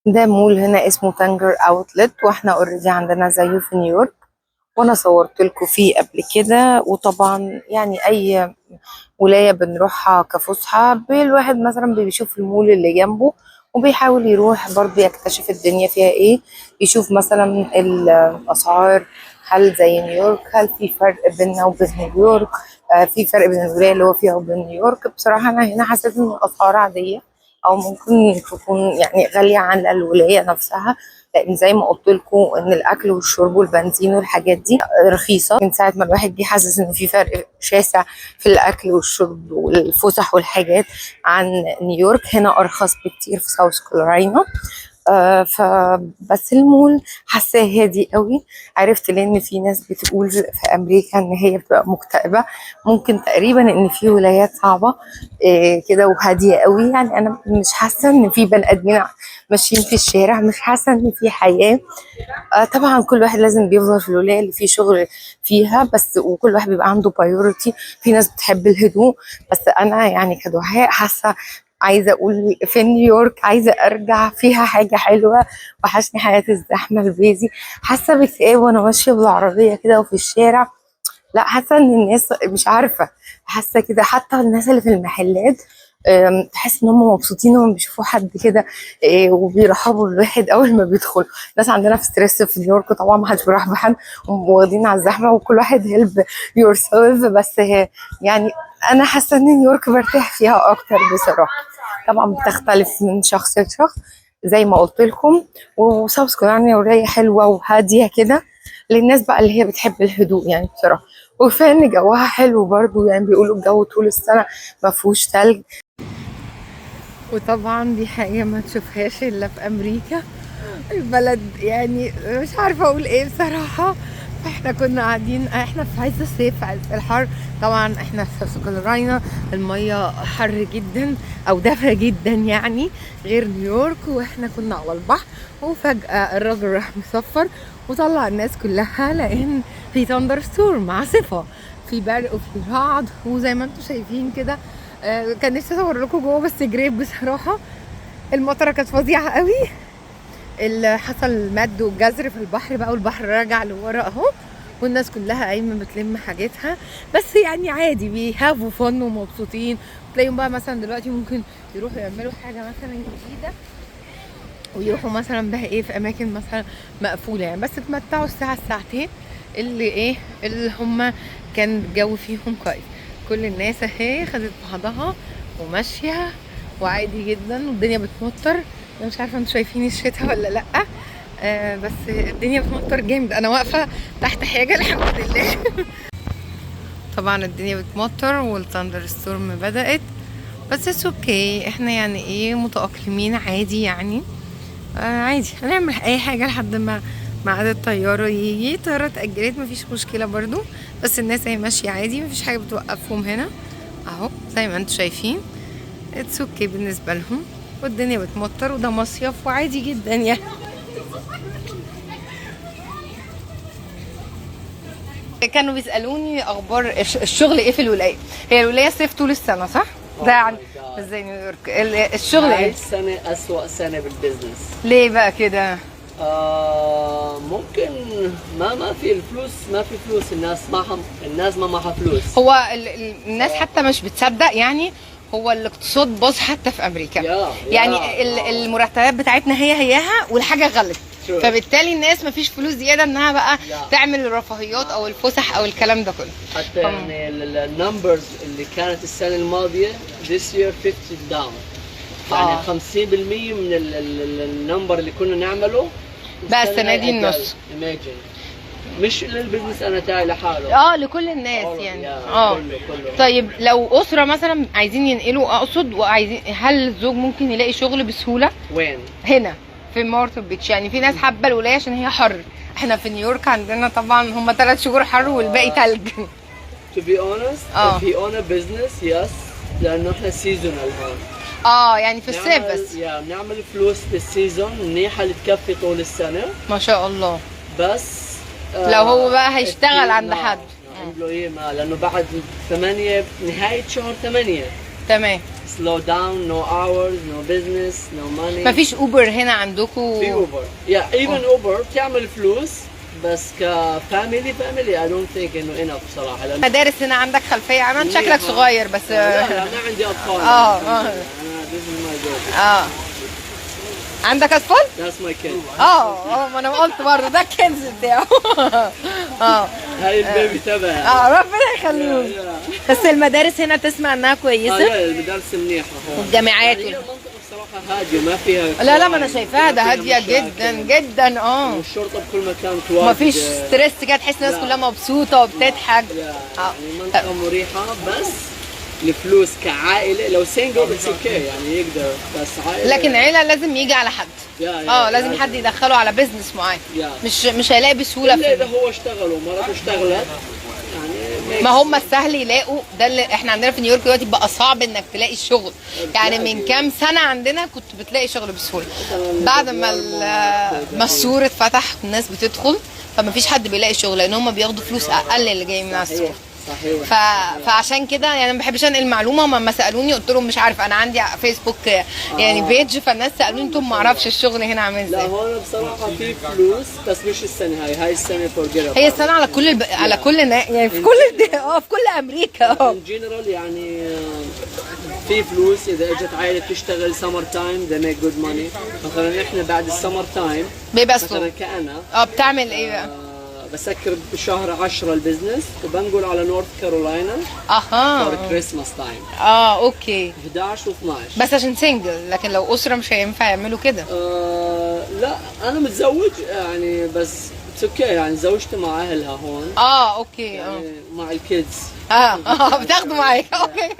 ده مول هنا اسمه تانجر اوتلت، واحنا اوريدي عندنا زيه في نيويورك، وانا صورت لكم فيه قبل كده. وطبعا يعني اي ولاية بنروحها كفسحة الواحد مثلا بيشوف المول اللي جنبه وبيحاول يروح برضه يكتشف الدنيا فيها ايه، يشوف مثلا الاسعار، هل زي نيويورك، هل في فرق بيننا وبين نيويورك، في فرق بين الولاية اللي هو فيها وبين نيويورك. بصراحة انا هنا حسيت ان الاسعار عادية، او ممكن تكون يعني غالية عن الولاية نفسها، لان زي ما قلت لكم ان الاكل والشرب والبنزين والحاجات دي رخيصه. من ساعه ما الواحد جه حاسس ان في فرق شاسع في الاكل والشرب والفسح والحاجات عن نيويورك. هنا ارخص بكتير في ساوث كارولاينا. فبس المول حاساه هادي قوي. عرفت لان في ناس بتقول في امريكا ان هي بتبقى مكتئبه، ممكن تقريبا ان في ولايات صعبه كده وهاديه قوي. يعني انا مش حاسه ان في بني ادمين ماشيين في الشارع، مش حاسه ان في حياه. طبعا كل واحد لازم بيفضل في الولايه اللي فيه شغل فيها بس، وكل واحد بيبقى عنده بايورتي. في ناس بتحب الهدوء، بس انا يعني كدعاء حاسه عايزه اقول في نيويورك عايزه ارجع فيها حاجه حلوه. وحشني حياه الزحمه البيزي، حاسه باكتئاب وانا ماشيه بالعربيه كده وفي الشارع. لا حاسه ان الناس مش عارفه، حاسه كده حتى الناس اللي في المحلات تحس ان هم مبسوطين وهم بيشوفوا حد كده وبيرحبوا بالواحد اول ما بيدخل. الناس عندنا في ستريس في نيويورك طبعا ما حدش بيرحب بحد، واخدين على الزحمه وكل واحد هيلب يور سيلف. بس يعني انا حاسه ان نيويورك برتاح فيها اكتر بصراحه. طبعا بتختلف من شخص لشخص زي ما قلت لكم. وساوث كارولينا ولايه حلوه وهاديه كده للناس بقى اللي هي بتحب الهدوء يعني بصراحه. وكفايه ان جوها حلو برضو، يعني بيقولوا الجو طول السنه ما فيهوش تلج. وطبعا دي حاجه ما تشوفهاش الا في امريكا. البلد يعني مش عارفه اقول ايه بصراحه. احنا كنا قاعدين، احنا في عز الصيف، في عز الحر. طبعا احنا في ساوث كارولاينا الميه حر جدا او دافيه جدا يعني غير نيويورك. واحنا كنا على البحر وفجاه الراجل راح مصفر وطلع الناس كلها لان في تندر ستورم، عاصفه، في برق وفي رعد. وزي ما انتم شايفين كده كان نفسي اصور لكم جوه بس جريت بصراحه. المطره كانت فظيعه قوي، اللي حصل مد وجزر في البحر بقى، والبحر راجع لورا اهو، والناس كلها قايمه بتلم حاجتها. بس يعني عادي بيهافوا فن ومبسوطين. تلاقيهم بقى مثلا دلوقتي ممكن يروحوا يعملوا حاجه مثلا جديده ويروحوا مثلا بقى ايه في اماكن مثلا مقفوله يعني، بس اتمتعوا الساعه الساعتين اللي هم كان الجو فيهم كويس. كل الناس اهي خدت بعضها وماشيه وعادي جدا، والدنيا بتمطر. انا مش عارفه انتوا شايفين الشتاء ولا لا، بس الدنيا بتمطر جامد. انا واقفه تحت حاجه الحمد لله. طبعا الدنيا بتمطر والثاندر ستورم بدات، بس اتس اوكي. احنا يعني ايه متاقلمين عادي يعني. عادي هنعمل اي حاجه لحد ما ميعاد الطياره يجي. الطياره اتاجلت مفيش مشكله برضو، بس الناس هي ماشيه عادي مفيش حاجه بتوقفهم هنا اهو زي ما انتوا شايفين. اتس اوكي بالنسبه لهم، والدنيا بتمطر وده مصيف وعادي جدا يعني. كانوا بيسالوني اخبار الشغل ايه في الولايه. هي الولايه صيف طول السنه صح؟ ده يعني مش زي نيويورك. الشغل ايه؟ السنة أسوأ سنة بالبزنس. ليه بقى كده؟ ممكن ما في الفلوس، ما في فلوس. الناس ما معها فلوس. هو الناس حتى مش بتصدق يعني. هو الاقتصاد باظ حتى في امريكا. يعني المرتبات بتاعتنا هياها والحاجه غلت، فبالتالي الناس مفيش فلوس زياده انها بقى تعمل الرفاهيات او الفسح او الكلام ده كله. حتى يعني النمبرز اللي كانت السنه الماضيه this year 50 down، يعني 50% من النمبر اللي كنا نعمله بقى السنه دي النص. مش للبزنس انا تاعي لحاله، لكل الناس يعني. كله. طيب لو اسره مثلا عايزين ينقلوا، اقصد وعايزين، هل الزوج ممكن يلاقي شغل بسهوله؟ وين؟ هنا في مارتل بيتش. يعني في ناس حابه الولايه عشان هي حر. احنا في نيويورك عندنا طبعا هم 3 شهور حر والباقي تلج. To be honest, if you own a business, yes، لانه احنا سيزونال هون. يعني في الصيف بس. بنعمل فلوس بالسيزون منيحه اللي تكفي طول السنه ما شاء الله. بس لو هو بقى هيشتغل عند حد امبلوي لانه بعد 8 نهايه شهر 8 تمام. slow down, no hours, no business, no money. مفيش اوبر هنا عندكم؟ في اوبر even اوبر بتعمل فلوس بس كفاميلي I don't think انه enough بصراحه. مدارس هنا عندك خلفيه عنها؟ شكلك صغير بس. لا ما عندي اطفال. انا this is my daughter. عندك اطفال؟ That's my kid. ما انا قلت برضه ده الكنز بتاعه. هاي البيبي تبعي. ربنا يخليهم. بس المدارس هنا تسمع انها كويسه؟ لا المدارس منيحه هون. والجامعات هي منطقه بصراحه هاديه ما فيها. لا ما انا شايفاها ده هاديه جدا جدا. والشرطه بكل مكان تواجد. مفيش ستريس كده، تحس الناس كلها مبسوطه وبتضحك. يعني منطقه مريحه بس الفلوس كعائله لو سنجل اتس اوكي يعني يقدر، بس عائله لكن عيله لازم يجي على حد. لازم حد يدخله على بيزنس معين. مش هيلاقي بسهوله الا اذا هو اشتغل ومراته اشتغلت يعني. ما هم السهل يلاقوا ده اللي احنا عندنا في نيويورك دلوقتي بقى صعب انك تلاقي الشغل. يعني من كام سنه عندنا كنت بتلاقي شغل بسهوله، بعد ما السور اتفتح الناس بتدخل فما فيش حد بيلاقي شغل لان هم بياخدوا فلوس اقل اللي جاي من على السور. فعشان كده يعني ما بحبش انقل المعلومه. وما سالوني قلت لهم مش عارف، انا عندي فيسبوك يعني بيج، فالناس سالوني انتم ما اعرفش الشغل هنا عامل ازاي. لا هون بصراحه في فلوس بس مش السنه هاي السنه فورجيت. هي السنه على كل يعني في كل في كل امريكا. ان جنرال يعني في فلوس اذا اجت عائله تشتغل سمر تايم they make good money. مثلا احنا بعد السمر تايم بيبقى مثلا كأنا بتعمل ايه بقى؟ بسكر بشهر 10 البزنس وبنقل على نورث كارولاينا فور كريسماس تايم. اوكي 11 و12 بس عشان سنجل، لكن لو اسره مش هينفع يعملوا كده. لا انا متزوج يعني بس اوكي يعني زوجتي مع اهلها هون. اوكي يعني مع الكيدز. بتاخدوا معاك. اوكي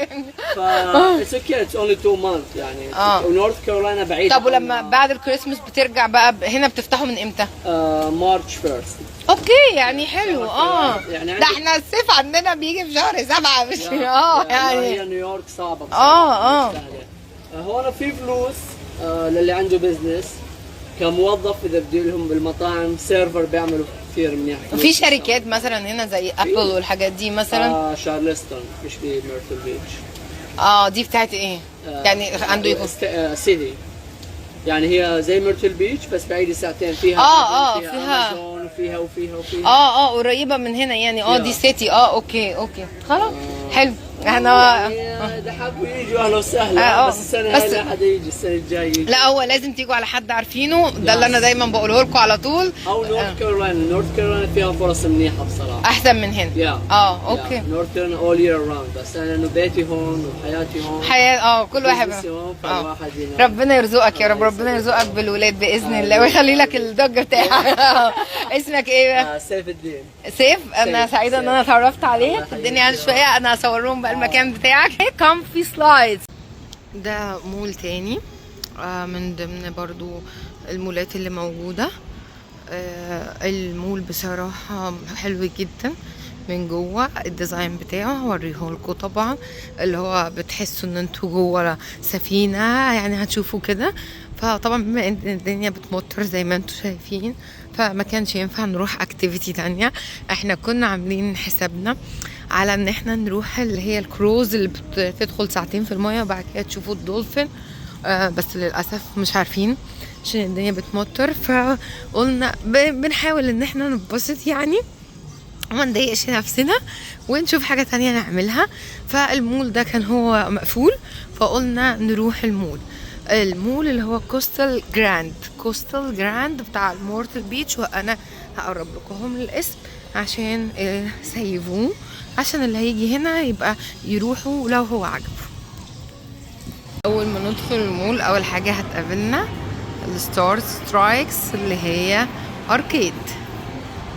اتس اوكي اتس اونلي 2 مانث يعني. ونورث كارولاينا بعيد. طب ولما بعد الكريسماس بترجع بقى هنا بتفتحوا من امتى؟ مارش 1. اوكي يعني حلو. يعني ده احنا الصيف عندنا بيجي في شهر 7 مش يعني هي نيويورك صعبه بصراحه. هون في فلوس للي عنده بزنس كموظف اذا بدي لهم بالمطاعم سيرفر بيعملوا كثير منيح. وفي شركات مثلا هنا زي ابل والحاجات دي مثلا. شارلستون مش بميرتل بيتش. دي بتاعت ايه؟ يعني عنده يكون سيتي يعني هي زي ميرتل بيتش بس بعيدة ساعتين فيها. فيها امازون وفيها قريبة من هنا يعني. دي سيتي. اوكي خلاص حلو. احنا اذا حبوا يجوا اهلا وسهلا. بس السنه هاي لا حدا يجي، السنه الجايه يجي. لا هو لازم تيجوا على حد عارفينه. ده اللي انا دايما بقوله لكم على طول. او نورث كارولاينا فيها فرص منيحه بصراحه احسن من هنا. اوكي نورث كارولاينا اول يير راوند. بس انا انه بيتي هون وحياتي هون. كل واحد ربنا يرزقك يا رب. ربنا يرزقك بالولاد باذن الله ويخلي لك الدوج بتاعك. اسمك ايه بقى؟ سيف الدين. سيف. انا سعيده ان انا اتعرفت عليك. الدنيا يعني شويه انا هصور لهم بقى المكان بتاعك. كومفي سلايدز. ده مول تاني من ضمن برضو المولات اللي موجوده. المول بصراحه حلو جدا من جوه. الديزاين بتاعه هوريهولكوا طبعا، اللي هو بتحسوا ان انتوا جوه سفينه يعني هتشوفوا كده. فطبعا بما ان الدنيا بتمطر زي ما انتوا شايفين فما كانش ينفع نروح اكتيفيتي تانية. احنا كنا عاملين حسابنا على ان احنا نروح اللي هي الكروز اللي بتدخل ساعتين في المية وبعد كده تشوفوا الدولفين. بس للاسف مش عارفين عشان الدنيا بتمطر. فقلنا بنحاول ان احنا نتبسط يعني وما نضايقش نفسنا ونشوف حاجة تانية نعملها. فالمول ده كان هو مقفول فقلنا نروح المول اللي هو كوستال جراند بتاع المورتل بيتش. وانا هقرب لكم الاسم عشان سيفوه عشان اللي هيجي هنا يبقى يروحوا لو هو عجبه. اول ما ندخل المول اول حاجة هتقابلنا الستار سترايكس اللي هي اركيد.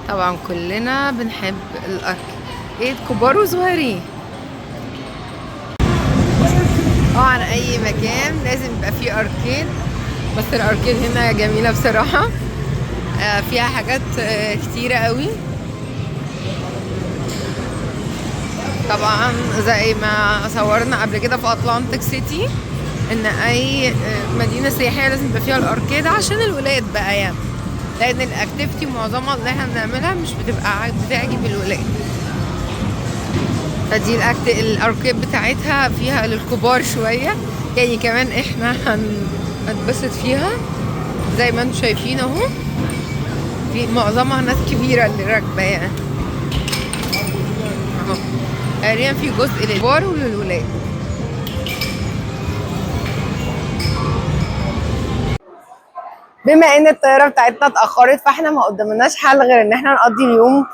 طبعا كلنا بنحب الاركيد كبار وصغيرين. عن اي مكان لازم يبقى فيه اركيد. بس الاركيد هنا جميلة بصراحة. فيها حاجات كتيرة قوي. طبعا زي ما صورنا قبل كده في اتلانتيك سيتي ان اي مدينة سياحية لازم يبقى فيها الاركيد عشان الولاد بقى يعني، لان الاكتيفيتي معظمها اللي احنا بنعملها مش بتبقى بتعجب الولاد. فدي الاركيد بتاعتها فيها للكبار شويه، يعني كمان احنا هنتبسط فيها زي ما انتم شايفين اهو. في معظمها ناس كبيره اللي راكبه يعني اهو. تقريبا في جزء للكبار وللولاد. بما ان الطياره بتاعتنا اتاخرت فاحنا ما قدامناش حل غير ان احنا نقضي اليوم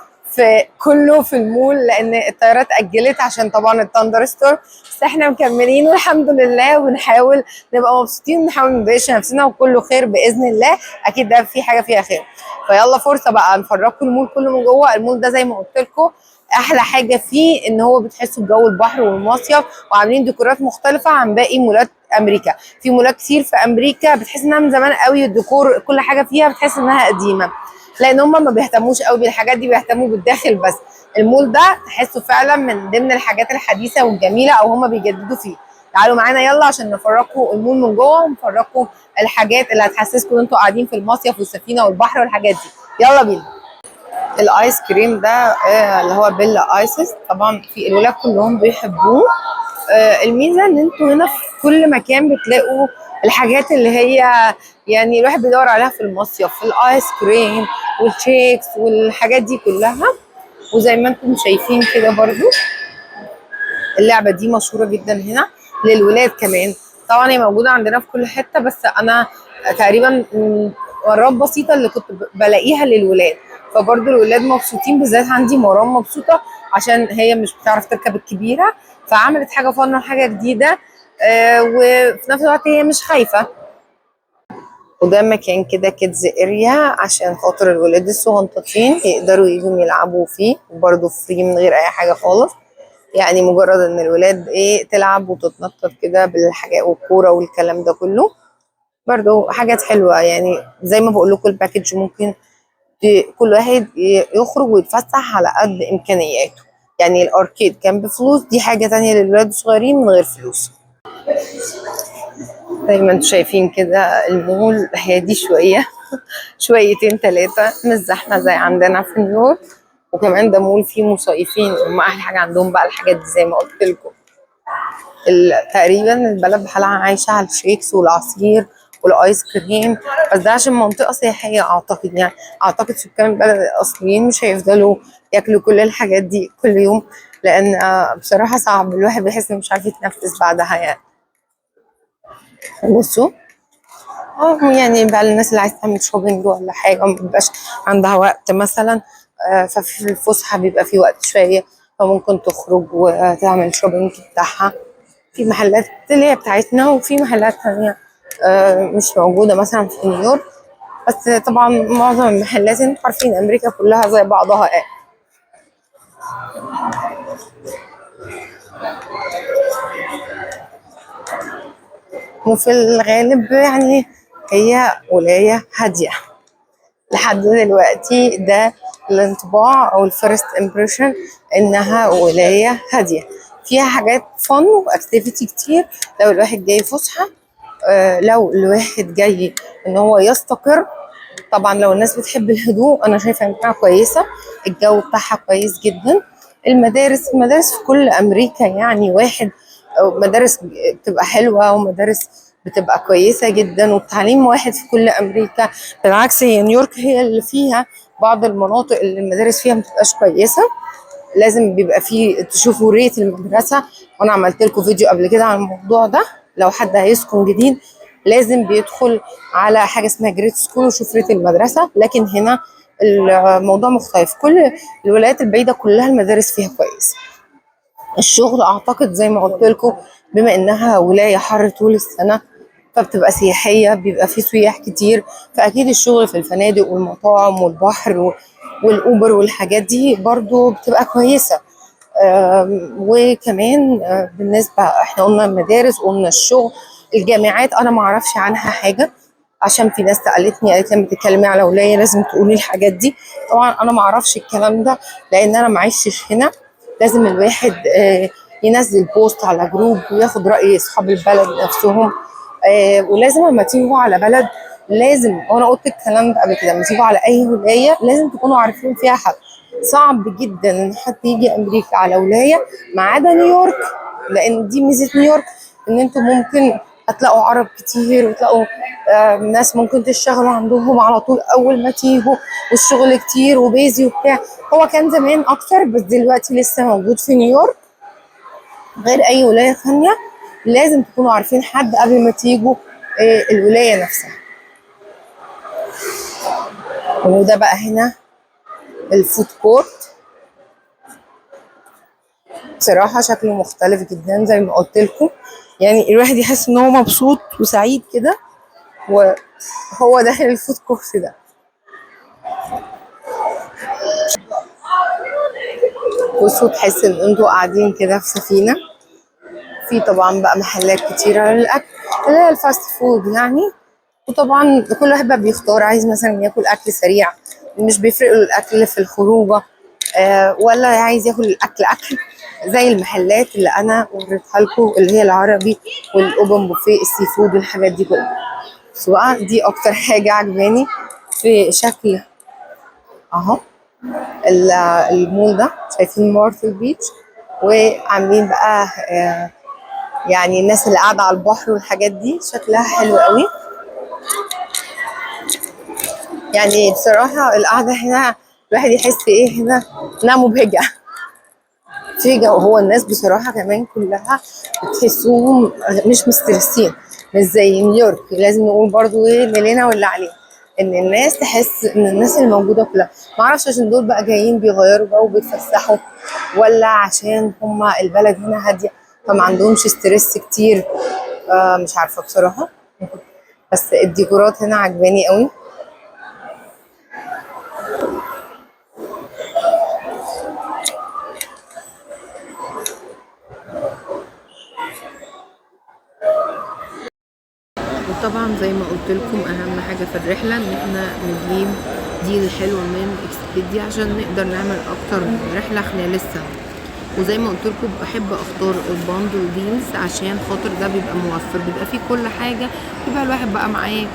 كله في المول، لان الطياره اتاجلت عشان طبعا الثاندر ستورم. بس احنا مكملين والحمد لله، ونحاول نبقى مبسوطين ونحاول ما نضايقش نفسنا، وكله خير باذن الله. اكيد ده في حاجه فيها خير. فيلا فرصه بقى نفرجكم المول كله من جوه. المول ده زي ما قلت لكم احلى حاجه فيه ان هو بتحسوا بجو البحر والمصيف، وعاملين ديكورات مختلفه عن باقي مولات امريكا. في مولات كتير في امريكا بتحس انها من زمان قوي، الديكور كل حاجه فيها بتحس انها قديمه، لان هم ما بيهتموش قوي بالحاجات دي، بيهتموا بالداخل بس. المول ده تحسه فعلا من ضمن الحاجات الحديثه والجميله، او هم بيجددوا فيه. تعالوا معانا يلا عشان نفرجكم المول من جوه، ونفرجكم الحاجات اللي هتحسسكم ان انتوا قاعدين في المصيف والسفينه والبحر والحاجات دي. يلا بينا. الايس كريم ده اللي هو بيلا ايسس، طبعا في الولاد كلهم بيحبوه. الميزه ان انتوا هنا في كل مكان بتلاقوا الحاجات اللي هي يعني الواحد بيدور عليها في المصيف، الايس كريم والشيكس والحاجات دي كلها. وزي ما انتم شايفين كده برضو اللعبه دي مشهوره جدا هنا للولاد كمان. طبعا هي موجوده عندنا في كل حته، بس انا تقريبا مرات بسيطه اللي كنت بلاقيها للولاد، فبرضو الولاد مبسوطين. بالذات عندي مرام مبسوطه عشان هي مش بتعرف تركب الكبيره، فعملت حاجه فن وحاجه جديده. وفي نفس الوقت هي مش خايفه. وده مكان كده كيدز اريا عشان خاطر الولاد الصغنطاطين يقدروا يجوا يلعبوا فيه، وبرده فري من غير اي حاجه خالص. يعني مجرد ان الولاد تلعب وتتنطط كده بالحاجات والكوره والكلام ده كله. برده حاجات حلوه، يعني زي ما بقول لكم الباكج ممكن كل واحد يخرج ويتفسح على قد امكانياته. يعني الاركيد كان بفلوس، دي حاجه تانية للولاد الصغيرين من غير فلوس. زي ما انتم شايفين كده المول هادي شويه شويتين ثلاثه، مش زحمه زي عندنا في نيويورك. وكمان ده مول فيه مصيفين، هم احلى حاجه عندهم بقى الحاجات دي زي ما قلت لكم. تقريبا البلد بحالها عايشه على الشيكس والعصير والايس كريم، بس ده عشان منطقه سياحيه اعتقد. يعني اعتقد سكان البلد الاصليين مش هيفضلوا ياكلوا كل الحاجات دي كل يوم، لان بصراحه صعب، الواحد بيحس انه مش عارف يتنفس بعدها يعني. بصوا يعني بقى الناس اللي عايزه تعمل شوبينج ولا حاجه ما بيبقاش عندها وقت مثلا، ففي الفسحه بيبقى في وقت شويه، فممكن تخرج وتعمل شوبينج بتاعها في محلات اللي هي بتاعتنا، وفي محلات ثانيه مش موجوده مثلا في نيويورك. بس طبعا معظم المحلات انتوا عارفين امريكا كلها زي بعضها وفي الغالب يعني هي ولايه هاديه لحد دلوقتي. ده الانطباع او الفيرست امبريشن، انها ولايه هاديه فيها حاجات فن واكتيفيتي كتير لو الواحد جاي فسحه. لو الواحد جاي ان هو يستقر. طبعا لو الناس بتحب الهدوء انا شايفه انها كويسه، الجو بتاعها كويس جدا. المدارس في كل امريكا يعني واحد، مدارس بتبقى حلوه ومدارس بتبقى كويسه جدا، والتعليم واحد في كل امريكا. بالعكس هي نيويورك هي اللي فيها بعض المناطق اللي المدارس فيها ما بتبقاش كويسه، لازم بيبقى فيه تشوفوا ريت المدرسه. وانا عملت لكم فيديو قبل كده عن الموضوع ده. لو حد هيسكن جديد لازم بيدخل على حاجه اسمها جريد سكول ويشوف ريت المدرسه، لكن هنا الموضوع مختلف. كل الولايات البعيده كلها المدارس فيها كويس. الشغل اعتقد زي ما قلت لكم بما انها ولايه حر طول السنه، فبتبقى سياحيه، بيبقى في سياح كتير، فاكيد الشغل في الفنادق والمطاعم والبحر والاوبر والحاجات دي برضو بتبقى كويسه. وكمان بالنسبه احنا قلنا المدارس وقلنا الشغل. الجامعات انا ما اعرفش عنها حاجه، عشان في ناس قالت لي لما تتكلمي على ولايه لازم تقولي الحاجات دي. طبعا انا ما اعرفش الكلام ده لان انا ما عشتش هنا. لازم الواحد ينزل بوست على جروب وياخد راي اصحاب البلد نفسهم. ولازم لما تيجوا على بلد لازم، وانا قلت الكلام ده قبل كده، لما تيجوا على اي ولايه لازم تكونوا عارفين فيها حد. صعب جدا ان حد يجي امريكا على ولايه ما عدا نيويورك، لان دي ميزه نيويورك، ان انتوا ممكن هتلاقوا عرب كتير، وتلاقوا ناس ممكن تشتغلوا عندهم على طول اول ما تيجوا، والشغل كتير وبيزي وبتاع. هو كان زمان اكتر، بس دلوقتي لسه موجود في نيويورك غير اي ولايه ثانيه. لازم تكونوا عارفين حد قبل ما تيجوا الولايه نفسها. وده بقى هنا الفود كورت، بصراحة شكله مختلف جدا زي ما قلت لكم، يعني الواحد يحس ان هو مبسوط وسعيد كده وهو داخل الفود كورت ده. بصوا تحس ان انتوا قاعدين كده في سفينة. في طبعا بقى محلات كتيرة للأكل اللي هي الفاست فود يعني، وطبعا كل واحد بقى بيختار، عايز مثلا ياكل أكل سريع مش بيفرق له الأكل في الخروجة، ولا عايز ياكل الأكل زي المحلات اللي أنا وريتها لكم اللي هي العربي والأوبن بوفيه السي فود والحاجات دي كلها. بقى دي أكتر حاجة عجباني في شكل أهو المول ده. شايفين مارتل بيتش، وعاملين بقى يعني الناس اللي قاعدة على البحر والحاجات دي شكلها حلو قوي. يعني بصراحة القعدة هنا الواحد يحس ايه هنا انها مبهجة في جو. هو الناس بصراحة كمان كلها بتحسوهم مش مسترسين، مش زي نيويورك. لازم نقول برضو ايه اللي لنا واللي علينا، ان الناس تحس ان الناس اللي موجودة كلها، معرفش عشان دول بقى جايين بيغيروا جو وبيتفسحوا، ولا عشان هما البلد هنا هادية فما عندهمش ستريس كتير. مش عارفة بصراحة، بس الديكورات هنا عجباني قوي. وطبعا زي ما قلت لكم اهم حاجه في الرحله ان احنا نجيب ديل حلو من اكسبيديا عشان نقدر نعمل اكتر من رحله خلال السنه. وزي ما قلت لكم بحب اختار الباندل ديلز عشان خاطر ده بيبقى موفر، بيبقى فيه كل حاجه، يبقى الواحد بقى معاه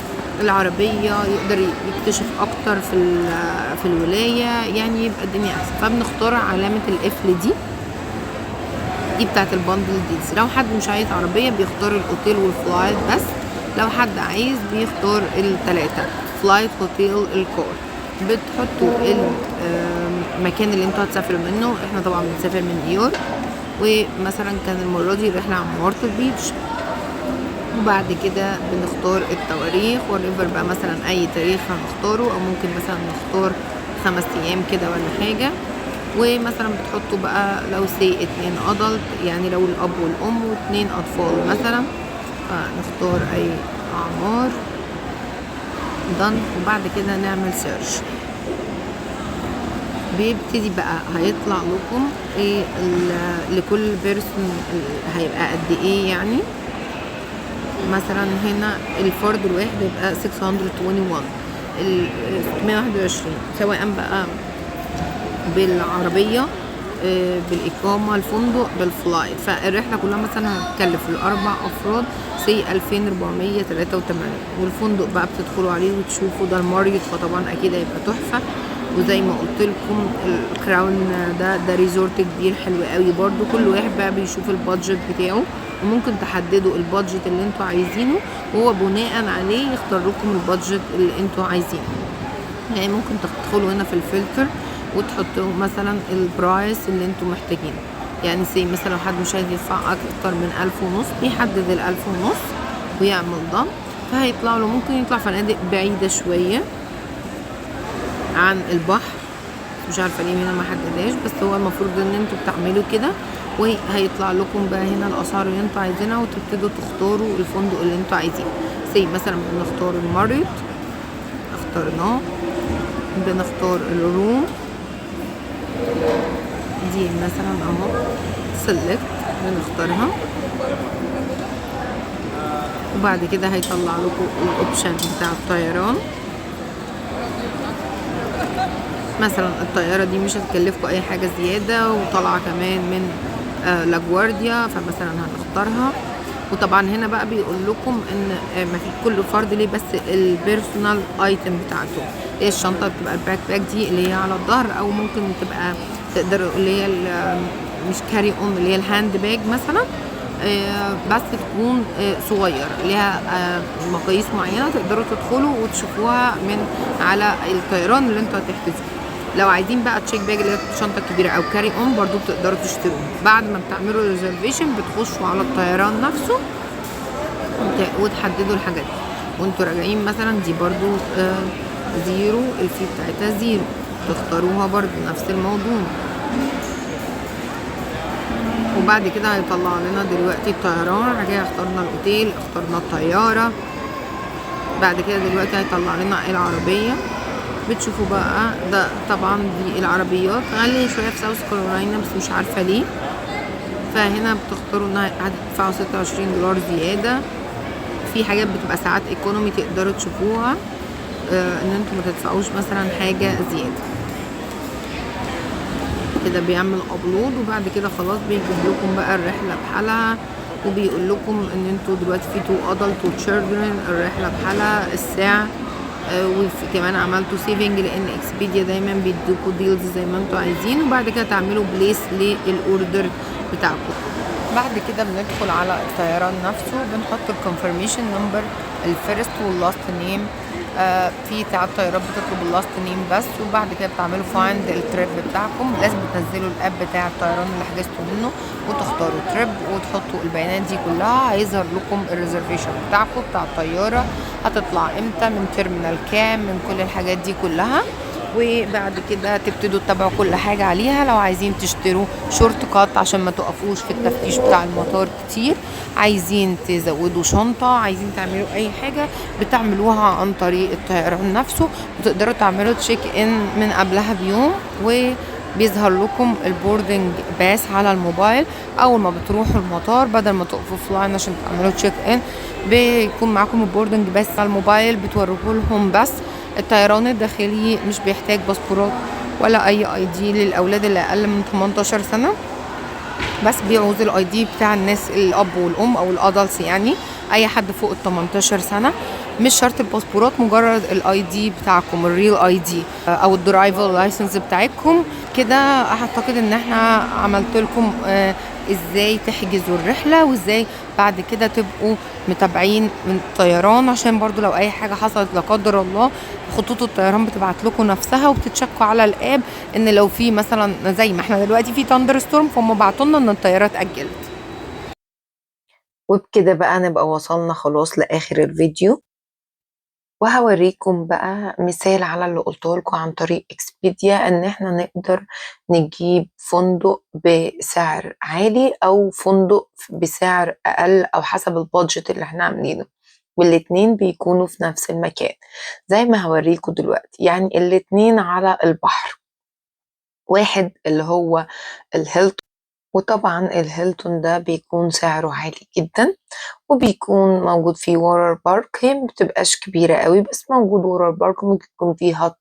العربيه يقدر يكتشف اكتر في الولايه، يعني يبقى الدنيا احسن. فبنختار علامه القفل دي بتاعت الباندل ديلز. لو حد مش عايز عربيه بيختار الاوتيل والفلايت بس، لو حد عايز بيختار الثلاثه فلايت هوتيل الكار. بتحطوا المكان اللي انتوا هتسافروا منه. احنا طبعا بنسافر من نيويورك، ومثلا كان المره دي رحله عن مارتل بيتش، وبعد كده بنختار التواريخ وريفر بقى، مثلا اي تاريخ هنختاره، او ممكن مثلا نختار 5 ايام كده ولا حاجه. ومثلا بتحطوا بقى لو 2 ادلت، يعني لو الاب والام و2 اطفال مثلا، فنختار اي اعمار دن، وبعد كده نعمل سيرش. بيبتدي بقى هيطلع لكم ايه لكل بيرسون هيبقى قد ايه. يعني مثلا هنا الفرد الواحد يبقى 621 621 سواء بقى بالعربيه بالاقامه الفندق بالفلايت. فالرحله كلها مثلا هتكلف الاربع افراد 2483، والفندق بقى بتدخلوا عليه وتشوفوا ده الماريوت، فطبعا اكيد هيبقى تحفه. وزي ما قلت لكم الكراون ده ريزورت كبير حلو قوي برضو. كل واحد بقى بيشوف البادجت بتاعه، وممكن تحددوا البادجت اللي انتوا عايزينه، وهو بناء عليه يختار لكم البادجت اللي انتوا عايزينه. يعني ممكن تدخلوا هنا في الفلتر وتحطوا مثلا البرايس اللي انتوا محتاجينه. يعني زي مثلا لو حد مش عايز يدفع اكتر من 1500 بيحدد 1500 ويعمل ضم، فهيطلع له ممكن يطلع فنادق بعيدة شوية عن البحر، مش عارفة ليه هنا ما حددهاش، بس هو المفروض ان انتوا بتعملوا كده، وهيطلع لكم بقى هنا الاسعار اللي انتوا عايزينها، وتبتدوا تختاروا الفندق اللي انتوا عايزينه. زي مثلا بنختار الماريوت اخترناه، بنختار الروم دي مثلا اهو سيلكت بنختارها، وبعد كده هيطلع لكم الاوبشن بتاع الطيران. مثلا الطياره دي مش هتكلفكم اي حاجه زياده، وطالعه كمان من لاجوارديا، فمثلا هنختارها. وطبعا هنا بقى بيقول لكم ان ما في كل فرد ليه بس البيرسونال ايتم بتاعته، هي الشنطه بتبقى الباك باك دي اللي هي على الظهر، او ممكن تبقى تقدروا اللي هي مش كاري اون، اللي هي الهاند باج مثلا، بس تكون صغير، ليها مقاييس معينه تقدروا تدخلوا وتشوفوها من على الطيران اللي انتوا هتحجزوه. لو عايزين بقى تشيك باج اللي هي شنطه كبيره او كاري اون برضو بتقدروا تشتروها. بعد ما بتعملوا ريزرفيشن بتخشوا على الطيران نفسه وتحددوا الحاجات دي. وانتوا راجعين مثلا دي برضو زيرو، الفي بتاعتها زيرو، تختاروها برضو نفس الموضوع. وبعد كده هيطلع لنا دلوقتي الطيران، حاجة اخترنا الاوتيل، اخترنا الطيارة. بعد كده دلوقتي هيطلع لنا العربية. بتشوفوا بقى ده طبعا دي العربيات غالية شوية في ساوث كارولاينا بس مش عارفة ليه. فهنا بتختاروا انها هتدفعوا 26 دولار زيادة. في حاجات بتبقى ساعات ايكونومي تقدروا تشوفوها ان انتوا ما تدفعوش مثلا حاجة زيادة. كده بيعمل ابلود وبعد كده خلاص بيجيب لكم بقى الرحله بحالها، وبيقول لكم ان انتوا دلوقتي في 2 ادلت وتشيلدرن الرحله بحالها الساعه. وكمان عملتوا سيفنج لان اكسبيديا دايما بيدوكوا ديلز زي ما انتوا عايزين. وبعد كده تعملوا بليس للاوردر بتاعكم. بعد كده بندخل على الطيران نفسه، بنحط الكونفirmation نمبر، الفيرست واللاست نيم. في بتاع الطيارات بتطلب اللاست نيم بس. وبعد كده بتعملوا فايند التريب بتاعكم. لازم تنزلوا الاب بتاع الطيران اللي حجزتوا منه وتختاروا تريب وتحطوا البيانات دي كلها. هيظهر لكم الريزرفيشن بتاعكم بتاع الطياره، هتطلع امتى، من تيرمينال كام، من كل الحاجات دي كلها. وبعد كده تبتدوا تتابعوا كل حاجه عليها. لو عايزين تشتروا شورت كات عشان ما تقفوش في التفتيش بتاع المطار كتير، عايزين تزودوا شنطه، عايزين تعملوا اي حاجه بتعملوها عن طريق الطيران نفسه. وتقدروا تعملوا تشيك ان من قبلها بيوم، وبيظهر لكم البوردنج باس على الموبايل. اول ما بتروحوا المطار بدل ما تقفوا في لاين عشان تعملوا تشيك ان، بيكون معاكم البوردنج باس على الموبايل بتوروه لهم بس. الطيران الداخلي مش بيحتاج باسبورات ولا اي دي للاولاد اللي اقل من 18 سنه، بس بيعوز الاي دي بتاع الناس الاب والام او الادلتس، يعني اي حد فوق ال 18 سنه. مش شرط الباسبورات، مجرد الاي دي بتاعكم، الريل اي دي او الدرايفر لايسنس بتاعتكم. كده اعتقد ان احنا عملت لكم ازاي تحجزوا الرحله، وازاي بعد كده تبقوا متابعين من الطيران، عشان برضو لو اي حاجه حصلت لا قدر الله خطوط الطيران بتبعت لكم نفسها وبتتشكوا على الاب ان لو في مثلا زي ما احنا دلوقتي في تاندر ستورم، فهم بعتوا لنا ان الطياره اتاجلت. وبكده بقى نبقى وصلنا خلاص لاخر الفيديو، وهوريكم بقى مثال على اللي قلته لكم عن طريق اكسبيديا، ان احنا نقدر نجيب فندق بسعر عالي او فندق بسعر اقل او حسب البادجت اللي احنا عاملينه، والاتنين بيكونوا في نفس المكان زي ما هوريكم دلوقتي. يعني الاتنين على البحر، واحد اللي هو الهيلتون، وطبعا الهيلتون ده بيكون سعره عالي جدا، وبيكون موجود فيه وورر بارك. هي مبتبقاش كبيرة قوي بس موجود وورر بارك، ممكن يكون فيه هات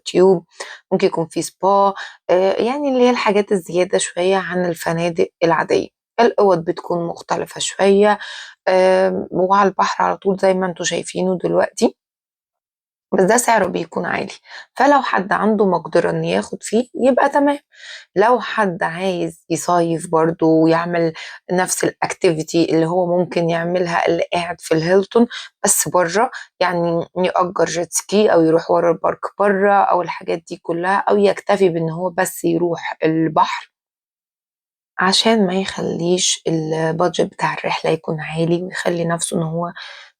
تيوب، ممكن يكون فيه سبا، يعني اللي هي الحاجات الزيادة شوية عن الفنادق العادية. الأوض بتكون مختلفة شوية، وعلى البحر على طول زي ما انتوا شايفينه دلوقتي، بس ده سعره بيكون عالي. فلو حد عنده مقدرة ان ياخد فيه يبقى تمام. لو حد عايز يصيف برضو ويعمل نفس الاكتيفيتي اللي هو ممكن يعملها اللي قاعد في الهيلتون بس بره، يعني يأجر جيت سكي او يروح ورا البارك بره او الحاجات دي كلها، او يكتفي بان هو بس يروح البحر عشان ما يخليش البادجت بتاع الرحلة يكون عالي، ويخلي نفسه ان هو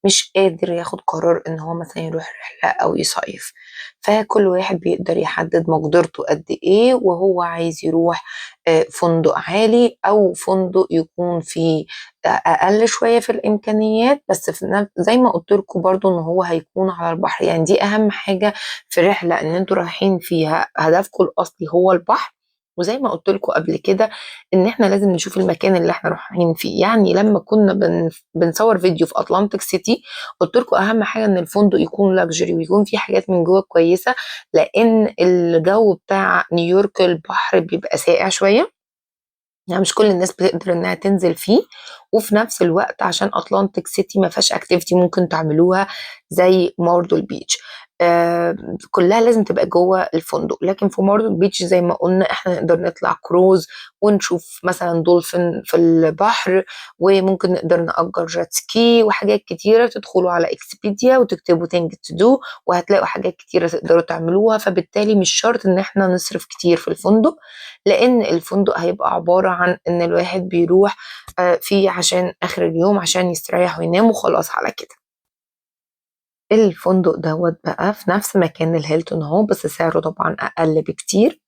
مش قادر ياخد قرار ان هو مثلا يروح رحلة او يصيف. فكل واحد بيقدر يحدد مقدرته قد ايه، وهو عايز يروح فندق عالي او فندق يكون فيه اقل شوية في الامكانيات، بس في زي ما قلت لكم برضو ان هو هيكون على البحر. يعني دي اهم حاجة في رحلة ان انتوا رايحين فيها هدفكم الاصلي هو البحر. وزي ما قلت لكم قبل كده ان احنا لازم نشوف المكان اللي احنا رايحين فيه. يعني لما كنا بنصور فيديو في اتلانتيك سيتي قلت لكم اهم حاجه ان الفندق يكون لاكجري ويكون فيه حاجات من جوه كويسه، لان الجو بتاع نيويورك البحر بيبقى ساقع شويه، يعني مش كل الناس بتقدر انها تنزل فيه. وفي نفس الوقت عشان اتلانتيك سيتي ما فيهاش اكتيفيتي ممكن تعملوها زي ماردول بيتش. كلها لازم تبقى جوه الفندق. لكن في مارتل بيتش زي ما قلنا احنا نقدر نطلع كروز ونشوف مثلا دولفين في البحر، وممكن نقدر نأجر جيت سكي وحاجات كتيرة. تدخلوا على اكسبيديا وتكتبوا things to do وهتلاقوا حاجات كتيرة تقدروا تعملوها. فبالتالي مش شرط ان احنا نصرف كتير في الفندق، لان الفندق هيبقى عبارة عن ان الواحد بيروح فيه عشان اخر اليوم عشان يستريح وينام وخلاص على كده. الفندق دوت بقى في نفس مكان الهيلتون اهو، بس سعره طبعا اقل بكتير.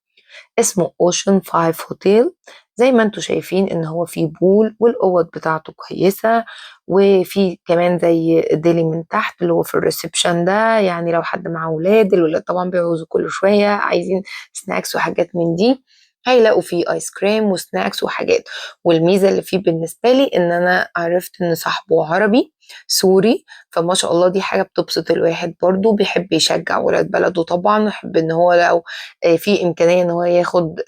اسمه اوشن 5 هوتيل. زي ما انتوا شايفين ان هو فيه بول والاوض بتاعته كويسة، وفي كمان زي ديلي من تحت اللي هو في الريسبشن ده. يعني لو حد معاه ولاد، الولاد طبعا بيعوزوا كل شوية عايزين سناكس وحاجات من دي، هيلاقوا فيه ايس كريم وسناكس وحاجات. والميزة اللي فيه بالنسبة لي ان انا عرفت ان صاحبه عربي سوري، فما شاء الله دي حاجة بتبسط الواحد. برضو بيحب يشجع ولاد بلده طبعا، ويحب ان هو لو في امكانية ان هو ياخد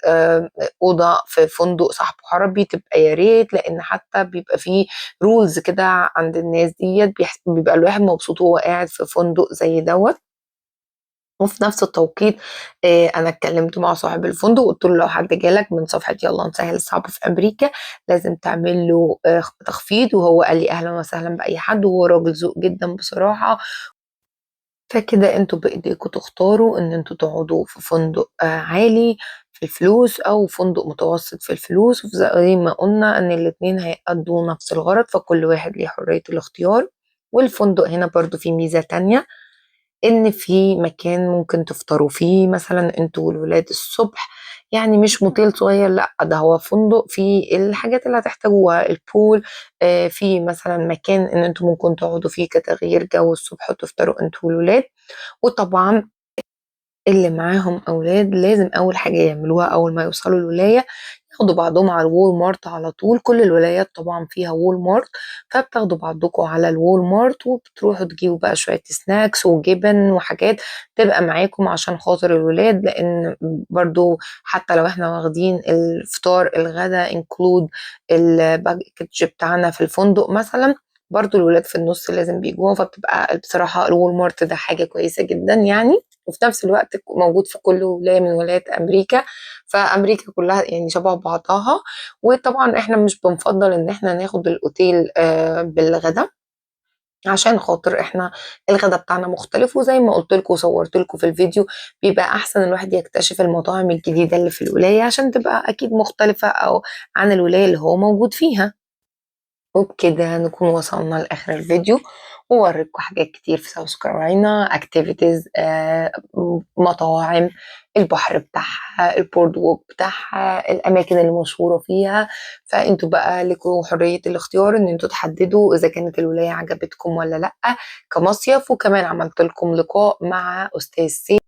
اوضة في فندق صاحبه عربي تبقى يا ريت، لان حتى بيبقى فيه رولز كده عند الناس ديت، بيبقى الواحد مبسوط وهو قاعد في فندق زي دوت. وفي نفس التوقيت انا اتكلمت مع صاحب الفندق وقلت له لو حد جالك من صفحه يلا نسهل الصعب في امريكا لازم تعمل له تخفيض، وهو قال لي اهلا وسهلا باي حد، وهو راجل ذوق جدا بصراحه. فكده انتوا بايديكم تختاروا ان انتوا تقعدوا في فندق عالي في الفلوس او فندق متوسط في الفلوس. وزي ما قلنا ان الاتنين هيأدوا نفس الغرض، فكل واحد ليه حريه الاختيار. والفندق هنا برضو في ميزه تانية، ان في مكان ممكن تفطروا فيه مثلا انتوا والولاد الصبح. يعني مش موتيل صغير، لا ده هو فندق فيه الحاجات اللي هتحتاجوها، البول، في مثلا مكان ان انتوا ممكن تقعدوا فيه كتغيير جو الصبح وتفطروا انتوا والولاد. وطبعا اللي معاهم اولاد لازم اول حاجه يعملوها اول ما يوصلوا الولايه ياخدوا بعضهم على الوول مارت على طول. كل الولايات طبعا فيها وول مارت، فبتاخدوا بعضكم على الوول مارت وبتروحوا تجيبوا بقى شويه سناكس وجبن وحاجات تبقى معاكم عشان خاطر الولاد. لان برضو حتى لو احنا واخدين الفطار الغدا انكلود الباكج بتاعنا في الفندق مثلا، برضو الولاد في النص لازم بيجوا. فبتبقى بصراحه الوول مارت ده حاجه كويسه جدا يعني، وفي نفس الوقت موجود في كل ولاية من ولايات أمريكا. فأمريكا كلها يعني شبه بعضها. وطبعا احنا مش بنفضل ان احنا ناخد الأوتيل بالغدا، عشان خاطر احنا الغدا بتاعنا مختلف. وزي ما قلت لكم وصورت لكم في الفيديو، بيبقى احسن الواحد يكتشف المطاعم الجديدة اللي في الولاية عشان تبقى اكيد مختلفة او عن الولاية اللي هو موجود فيها. وبكده نكون وصلنا لآخر الفيديو، ووريكم حاجات كتير في ساوث كارولاينا، اكتيفيتيز، مطاعم، البحر بتاعها، البورد ووك بتاعها، الأماكن المشهورة فيها. فانتوا بقى لكم حرية الاختيار ان انتوا تحددوا إذا كانت الولاية عجبتكم ولا لأ كمصيف. وكمان عملت لكم لقاء مع أستاذ سيف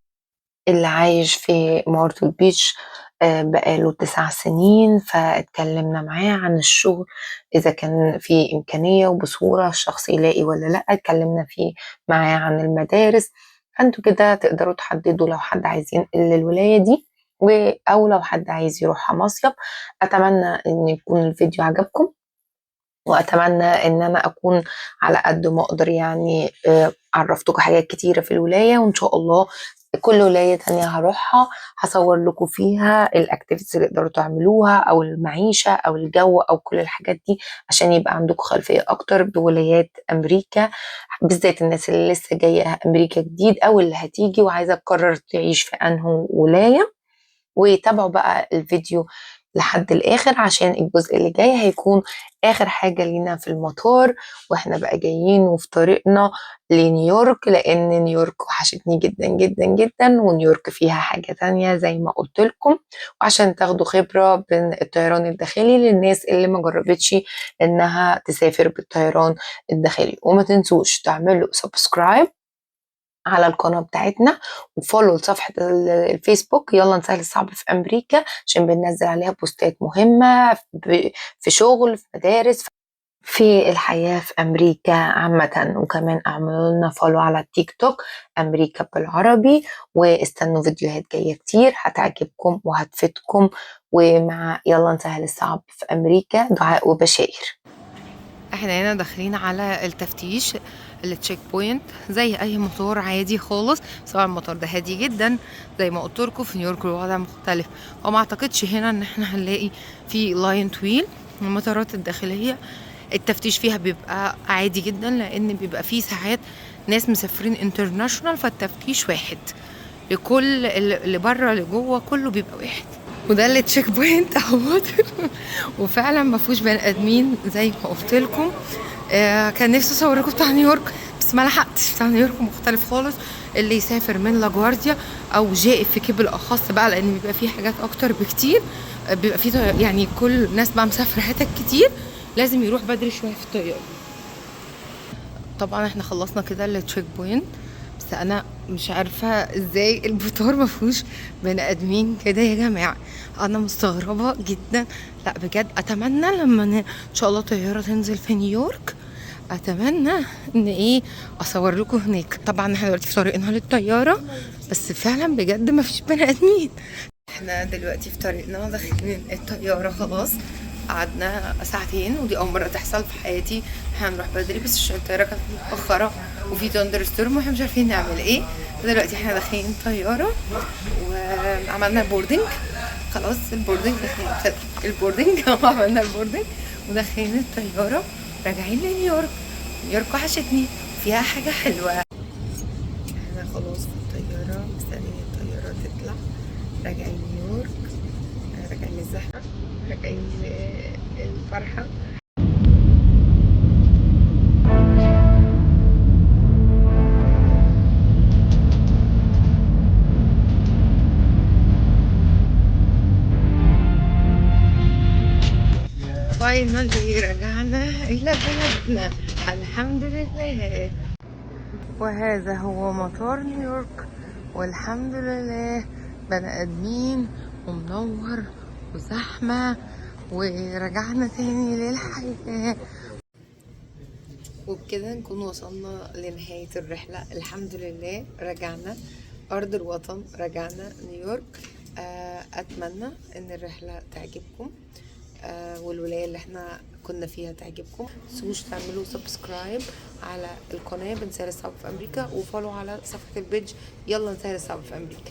اللي عايش في مارتل بيتش بقاله 9 سنين، فاتكلمنا معاه عن الشغل إذا كان في إمكانية وبصورة الشخص يلاقي ولا لأ. اتكلمنا فيه معاه عن المدارس. انتوا كده تقدروا تحددوا لو حد عايز ينقل للولاية دي أو لو حد عايز يروحها مصيف. أتمنى إن يكون الفيديو عجبكم، وأتمنى إن أنا أكون على قد ما أقدر يعني عرفتكم حاجات كتيرة في الولاية. وإن شاء الله كل ولاية تانية هروحها هصور لكم فيها الاكتيفيتيز اللي تقدروا تعملوها او المعيشة او الجو او كل الحاجات دي، عشان يبقى عندكم خلفية اكتر بولايات امريكا، بالذات الناس اللي لسه جاية امريكا جديد او اللي هتيجي وعايزة تقرر تعيش في انهي ولاية. وتابعوا بقى الفيديو لحد الآخر عشان الجزء اللي جاي هيكون آخر حاجة لينا في المطار، واحنا بقى جايين وفي طريقنا لنيويورك، لأن نيويورك وحشتني جدا جدا جدا، ونيويورك فيها حاجة تانية زي ما قلت لكم. وعشان تاخدوا خبرة بين الطيران الداخلي للناس اللي ما جربتش انها تسافر بالطيران الداخلي. وما تنسوش تعملوا سبسكرايب على القناة بتاعتنا وفولو لصفحة الفيسبوك يلا نسهل الصعب في أمريكا، عشان بننزل عليها بوستات مهمة في شغل، في مدارس، في الحياة في أمريكا عامة. وكمان اعملوا لنا فولو على التيك توك أمريكا بالعربي، واستنوا فيديوهات جاية كتير هتعجبكم وهتفيدكم. ومع يلا نسهل الصعب في أمريكا دعاء وبشائر. احنا هنا داخلين على التفتيش التشيك بوينت زي اي مطار عادي خالص، بس طبعا المطار ده هادي جدا زي ما قلت لكم. في نيويورك الوضع مختلف، وما اعتقدش هنا ان احنا هنلاقي في لاين طويل. المطارات الداخليه التفتيش فيها بيبقى عادي جدا، لان بيبقى فيه ساعات ناس مسافرين انترناشونال، فالتفتيش واحد لكل اللي بره لجوه، كله بيبقى واحد. وده اللي تشيك بوينت اهوت وفعلا ما فيهوش بني ادمين زي ما قلت لكم. كان نفسي اصوركم بتاع نيويورك بس ما لحقتش. بتاع نيويورك مختلف خالص. اللي يسافر من لاجوارديا او جي اف كي بالاخص بقى، لان بيبقى فيه حاجات اكتر بكتير، بيبقى فيه يعني كل الناس بقى مسافره حتت كتير، لازم يروح بدري شويه في الطياره. طبعا احنا خلصنا كده التشيك بوينت، بس انا مش عارفه ازاي البطار ما فيهوش بني ادمين كده يا جماعه. انا مستغربه جدا. لا بجد اتمنى لما ان شاء الله طياره تنزل في نيويورك، اتمنى ان ايه اصور لكم هناك. طبعا احنا دلوقتي في طريقنا للطياره، بس فعلا بجد ما فيش بني ادمين. احنا دلوقتي في طريقنا داخلين الطياره خلاص. قعدنا ساعتين ودي اول مره تحصل في حياتي. احنا هنروح بدري بس عشان الطياره كانت متاخره وفي تندر ستورم واحنا مش عارفين نعمل ايه. دلوقتي احنا داخلين طياره وعملنا بوردنج خلاص. البوردنج عملنا البوردنج وداخلين الطياره راجعين لنيويورك. نيويورك وحشتني، فيها حاجه حلوه. احنا خلاص في الطياره مستنيين الطياره تطلع، راجعين نيويورك، راجعين الزحمه، راجعين الفرحه. فاينالي رجعنا الى بلدنا الحمد لله. وهذا هو مطار نيويورك، والحمد لله بني ادمين ومنور وزحمه، ورجعنا تاني للحياه. وبكده نكون وصلنا لنهايه الرحله الحمد لله. رجعنا ارض الوطن، رجعنا نيويورك. اتمنى ان الرحله تعجبكم والولايه اللي احنا كنا فيها تعجبكم. متنسوش تعملوا سبسكرايب على القناه بنسهر الصعب في امريكا، وفولو على صفحه البيج يلا نسهر الصعب في امريكا.